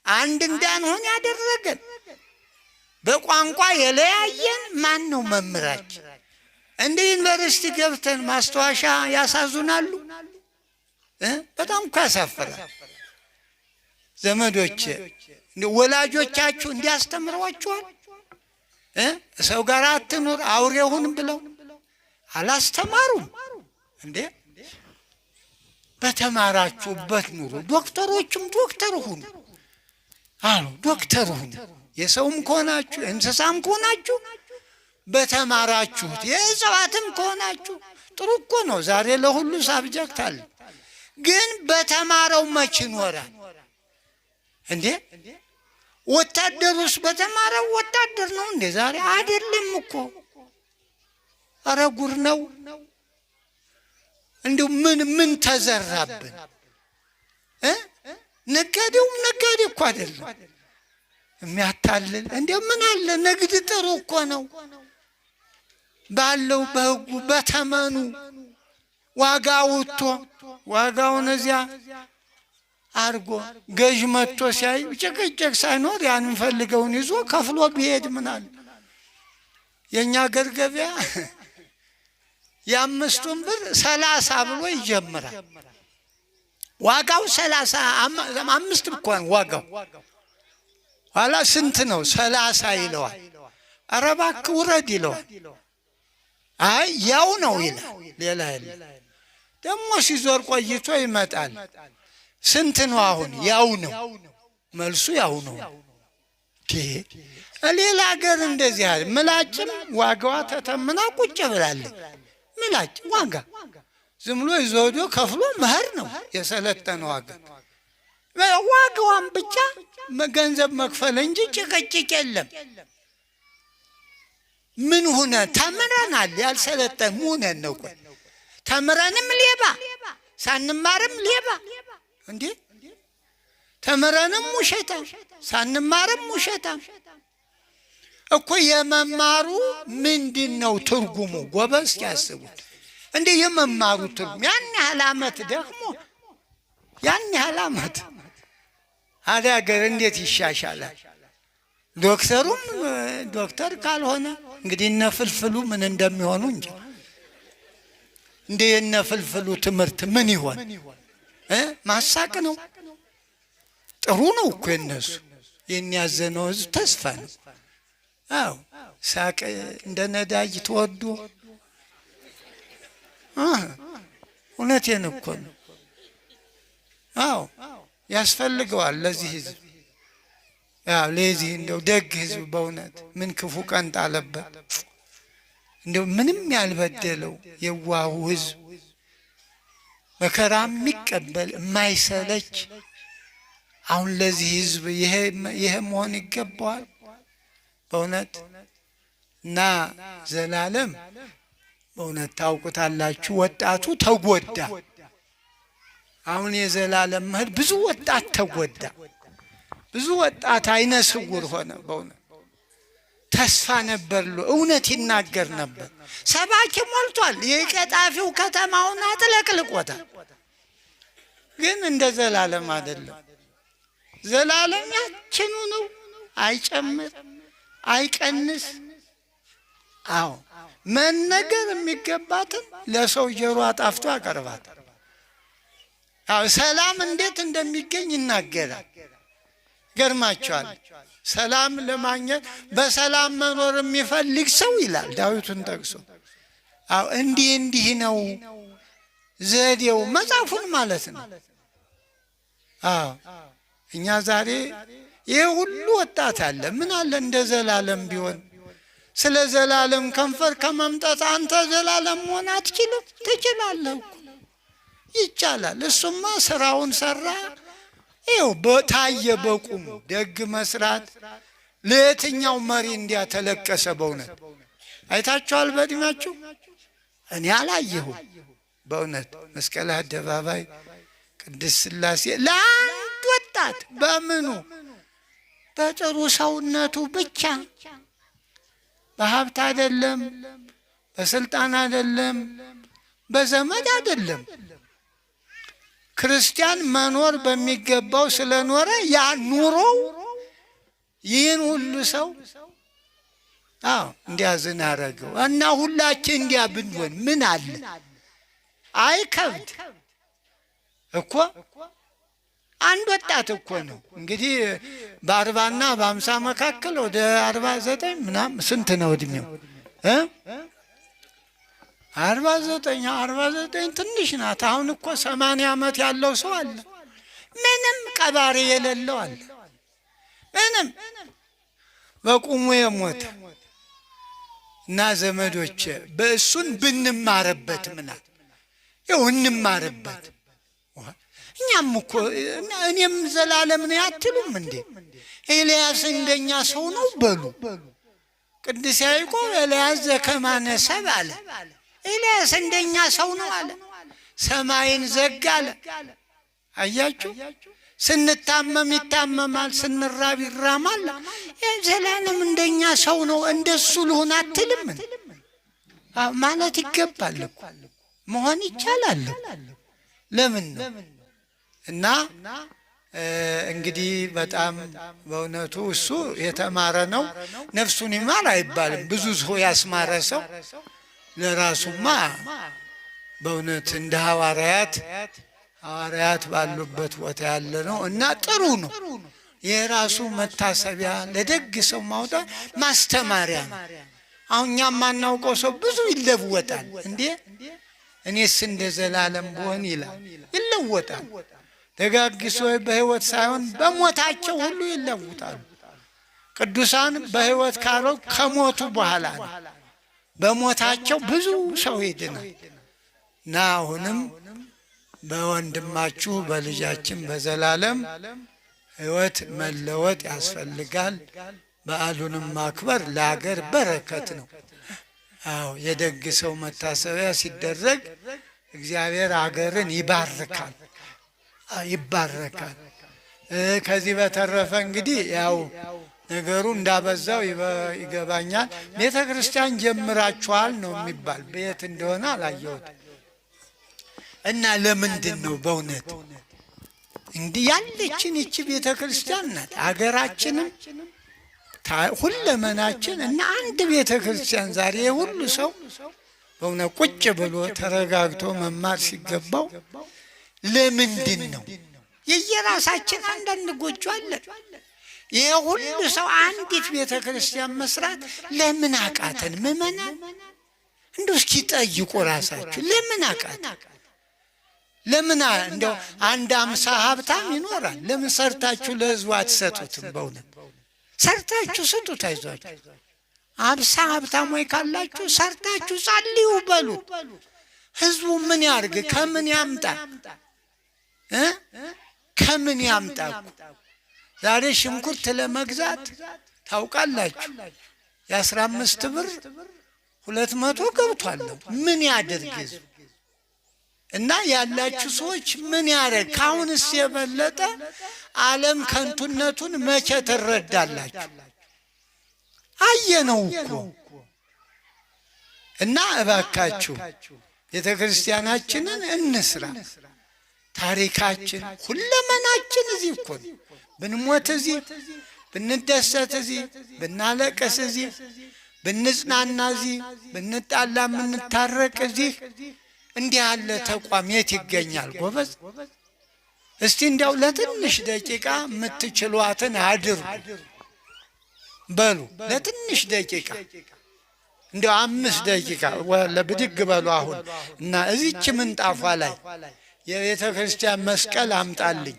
አንድ እንዳንሆን ያደረገን በቋንቋ የለያየን ማን ነው መምህራችን? እንደ ዩኒቨርሲቲ ገብተን ማስታወሻ ያሳዙናሉ። በጣም እኮ ያሳፍራል። ዘመዶች ወላጆቻችሁ እንዲያስተምሯችኋል? ሰው ጋር አትኑር አውሬውን ብለው አላስተማሩም እንዴ? በተማራችሁበት ኑሩ። ዶክተሮችም ዶክተር ሁኑ አሉ። ዶክተር ሁኑ። የሰውም ከሆናችሁ እንስሳም ከሆናችሁ በተማራችሁት፣ የእጽዋትም ከሆናችሁ ጥሩ እኮ ነው። ዛሬ ለሁሉ ሳብጀክት አለ። ግን በተማረው መች ይኖራል እንዴ? ወታደሩስ በተማረው ወታደር ነው እንዴ? ዛሬ አይደለም እኮ። ኧረ ጉር ነው። እንዲሁ ምን ተዘራብን? ነጋዴውም ነጋዴ እኮ አይደለም የሚያታልል። እንዲሁ ምን አለ ንግድ ጥሩ እኮ ነው። ባለው በህጉ በተመኑ ዋጋ ወጥቶ ዋጋውን እዚያ አርጎ ገዥ መጥቶ ሲያይ ጭቅጭቅ ሳይኖር ያንን ፈልገውን ይዞ ከፍሎ ቢሄድ ምን አለ? የኛ ገር ገበያ የ5ቱን ብር 30 ብሎ ይጀምራል። ዋጋው 35 እኮ ነው ዋጋው። ኋላ ስንት ነው? 30 ይለዋል። ኧረ እባክህ ውረድ ይለዋል። አይ ያው ነው ይላል። ሌላ የለም። ደግሞ ሲዞር ቆይቶ ይመጣል። ስንት ነው አሁን? ያው ነው መልሱ፣ ያው ነው። ሌላ ሀገር እንደዚህ አለ። ምላጭም ዋጋዋ ተተምና ቁጭ ብላለች። ምላጭ ዋጋ ዝም ብሎ ይዞ ሄዶ ከፍሎ መኸር ነው የሰለጠነ ዋጋ። ዋጋዋን ብቻ ገንዘብ መክፈል እንጂ ጭቅጭቅ የለም። ምን ሆነ? ተምረናል። ያልሰለጠን ሆነን ነው። ቆይ ተምረንም ሌባ ሳንማርም ሌባ እንዴ? ተምረንም ውሸታም ሳንማርም ውሸታም እኮ። የመማሩ ምንድነው ትርጉሙ? ጎበዝ ያስቡት እንዴ። የመማሩ ትርጉም ያን ያህል ዓመት ደግሞ ያን ያህል ዓመት ሀገር እንዴት ይሻሻላል? ዶክተሩም ዶክተር ካልሆነ እንግዲህ እነ ፍልፍሉ ምን እንደሚሆኑ እንጂ እንደ የነ ፍልፍሉ ትምህርት ምን ይሆን? ማሳቅ ነው። ጥሩ ነው እኮ የነሱ የሚያዘነው ህዝብ ተስፋ ነው። አዎ ሳቅ እንደ ነዳጅ ተወዶ እውነቴን እኮ ነው። አዎ ያስፈልገዋል ለዚህ ህዝብ። ያው ለዚህ እንደው ደግ ህዝብ በእውነት ምን ክፉ ቀን ጣለበት። እንደው ምንም ያልበደለው የዋሁ ህዝብ መከራ የሚቀበል የማይሰለች አሁን ለዚህ ህዝብ ይሄ መሆን ይገባዋል በእውነት። እና ዘላለም በእውነት ታውቁታላችሁ፣ ወጣቱ ተጎዳ። አሁን የዘላለም መሄድ ብዙ ወጣት ተጎዳ። ብዙ ወጣት አይነ ስውር ሆነ። በእውነት ተስፋ ነበር፣ እውነት ይናገር ነበር። ሰባኪ ሞልቷል። የቀጣፊው ከተማውን አጥለቅልቆታል። ግን እንደ ዘላለም አይደለም። ዘላለም ያችኑ ነው፣ አይጨምር አይቀንስ። አዎ መነገር የሚገባትን ለሰው ጆሮ አጣፍቶ ያቀርባል። አዎ ሰላም እንዴት እንደሚገኝ ይናገራል። ገርማቸዋል። ሰላም ለማግኘት በሰላም መኖር የሚፈልግ ሰው ይላል ዳዊቱን ጠቅሶ። አዎ እንዲህ ነው ዘዴው፣ መጽሐፉን ማለት ነው። አዎ እኛ ዛሬ ይህ ሁሉ ወጣት አለ። ምን አለ እንደ ዘላለም ቢሆን? ስለ ዘላለም ከንፈር ከመምጠት አንተ ዘላለም መሆን አትችልም? ትችላለህ እኮ ይቻላል። እሱማ ስራውን ሰራ። ይኸው ታየ በቁሙ ደግ መስራት። ለየትኛው መሪ እንዲያተለቀሰ በእውነት አይታችኋል? በዕድሜያችሁ እኔ አላየሁም በእውነት። መስቀል አደባባይ ቅድስት ሥላሴ ለአንድ ወጣት በምኑ በጥሩ ሰውነቱ ብቻ፣ በሀብት አይደለም፣ በስልጣን አይደለም፣ በዘመድ አይደለም። ክርስቲያን መኖር በሚገባው ስለኖረ ያ ኑሮው ይህን ሁሉ ሰው እንዲያዝን አደረገው። እና ሁላችን እንዲያ ብንሆን ምን አለ? አይከብድ እኮ አንድ ወጣት እኮ ነው እንግዲህ በ40 እና በ50 መካከል ወደ 49 ምናምን ስንት ነው እድሜው? 49 ትንሽ ናት። አሁን እኮ 80 ዓመት ያለው ሰው አለ፣ ምንም ቀባሪ የሌለው አለ፣ ምንም በቁሙ የሞተ እና ዘመዶች በእሱን ብንማርበት ምናት ይኸው እንማርበት። እኛም እኮ እኔም ዘላለም ነው አትሉም እንዴ? ኤልያስ እንደኛ ሰው ነው በሉ። ቅዱስ ያዕቆብ ኤልያስ ዘከማነ ሰብእ አለ። ኤልያስ እንደኛ ሰው ነው አለ። ሰማይን ዘጋ አለ። አያችሁ፣ ስንታመም ይታመማል፣ ስንራብ ይራማል። ዘላለም እንደኛ ሰው ነው፣ እንደሱ ልሆን አትልም ማለት ይገባል እኮ መሆን ይቻላል። ለምን ነው? እና እንግዲህ በጣም በእውነቱ እሱ የተማረ ነው። ነፍሱን ይማር አይባልም። ብዙ ሰው ያስማረ ሰው ለራሱማ በእውነት እንደ ሐዋርያት ባሉበት ቦታ ያለ ነው እና ጥሩ ነው። የራሱ መታሰቢያ ለደግ ሰው ማውጣት ማስተማሪያ ነው። አሁን እኛ የማናውቀው ሰው ብዙ ይለወጣል። እንዴ እኔስ እንደ ዘላለም ብሆን ይላል፣ ይለወጣል። ደጋግ ሰዎች በሕይወት ሳይሆን በሞታቸው ሁሉ ይለውጣሉ። ቅዱሳን በሕይወት ካለው ከሞቱ በኋላ ነው። በሞታቸው ብዙ ሰው ይድናል። እና አሁንም በወንድማችሁ በልጃችን በዘላለም ሕይወት መለወጥ ያስፈልጋል። በዓሉንም ማክበር ለሀገር በረከት ነው። አዎ የደግ ሰው መታሰቢያ ሲደረግ እግዚአብሔር ሀገርን ይባርካል ይባረካል። ከዚህ በተረፈ እንግዲህ ያው ነገሩ እንዳበዛው ይገባኛል። ቤተ ክርስቲያን ጀምራችኋል ነው የሚባል፣ ቤት እንደሆነ አላየሁት። እና ለምንድን ነው በእውነት እንዲህ ያለችን ይቺ ቤተ ክርስቲያን ናት ሀገራችንም ሁለመናችን እና አንድ ቤተ ክርስቲያን ዛሬ ሁሉ ሰው በእውነት ቁጭ ብሎ ተረጋግቶ መማር ሲገባው ለምንድን ነው የየራሳችን አንዳንድ ጎጆ አለ። ይሄ ሁሉ ሰው አንዲት ቤተ ክርስቲያን መስራት ለምን አቃተን? ምእመናን እንደው እስኪ ጠይቁ ራሳችሁ፣ ለምን አቃተን? ለምን እንደው አንድ 50 ሀብታም ይኖራል። ለምን ሰርታችሁ ለህዝቡ አትሰጡትም? በእውነት ሰርታችሁ ስጡት። አይዟችሁ 50 ሀብታሞች ካላችሁ ሰርታችሁ ጸልዩ በሉት። ህዝቡ ምን ያርግ? ከምን ያምጣ? ከምን ያምጣ? ዛሬ ሽንኩርት ለመግዛት ታውቃላችሁ የ15 ብር 200 ገብቷል። ምን ያድርግ? እና ያላችሁ ሰዎች ምን ያረግ? ካሁንስ የበለጠ ዓለም ከንቱነቱን መቼ ትረዳላችሁ? አየነው እኮ። እና እባካችሁ ቤተ ክርስቲያናችንን እንስራ። ታሪካችን ሁለመናችን እዚህ እኮ ነው። ብንሞት እዚህ፣ ብንደሰት እዚህ፣ ብናለቅስ እዚህ፣ ብንጽናና እዚህ፣ ብንጣላ የምንታረቅ እዚህ። እንዲህ ያለ ተቋም የት ይገኛል ጎበዝ? እስቲ እንዲያው ለትንሽ ደቂቃ የምትችሏትን አድርጉ በሉ። ለትንሽ ደቂቃ እንዲያው 5 ደቂቃ ለብድግ በሉ አሁን እና እዚች ምንጣፏ ላይ የቤተ ክርስቲያን መስቀል አምጣልኝ።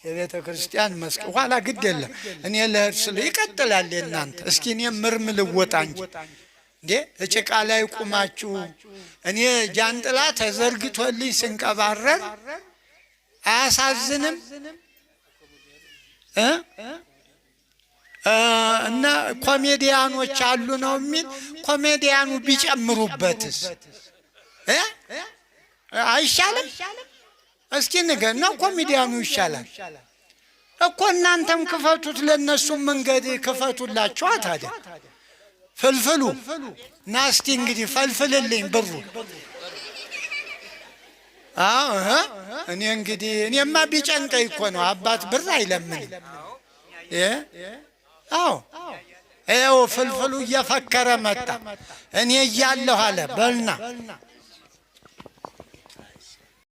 የቤተ ክርስቲያን መስቀል ኋላ ግድ የለም እኔ ለህድ ስለ ይቀጥላል እናንተ። እስኪ እኔ ምርምል ወጣ እንጂ እንዴ እጭቃ ላይ ቁማችሁ እኔ ጃንጥላ ተዘርግቶልኝ ስንቀባረር አያሳዝንም? እና ኮሜዲያኖች አሉ ነው የሚል ኮሜዲያኑ ቢጨምሩበትስ አይሻልም? እስኪ ንገር ነው ኮሜዲያኑ ይሻላል እኮ። እናንተም ክፈቱት፣ ለነሱም መንገድ ክፈቱላችሁ። ታዲያ ፍልፍሉ ናስቲ እንግዲህ ፈልፍልልኝ ብሩ። እኔ እንግዲህ እኔማ ቢጨንቀኝ እኮ ነው። አባት ብር አይለምንም። አዎ ይኸው ፍልፍሉ እየፈከረ መጣ። እኔ እያለሁ አለ በልና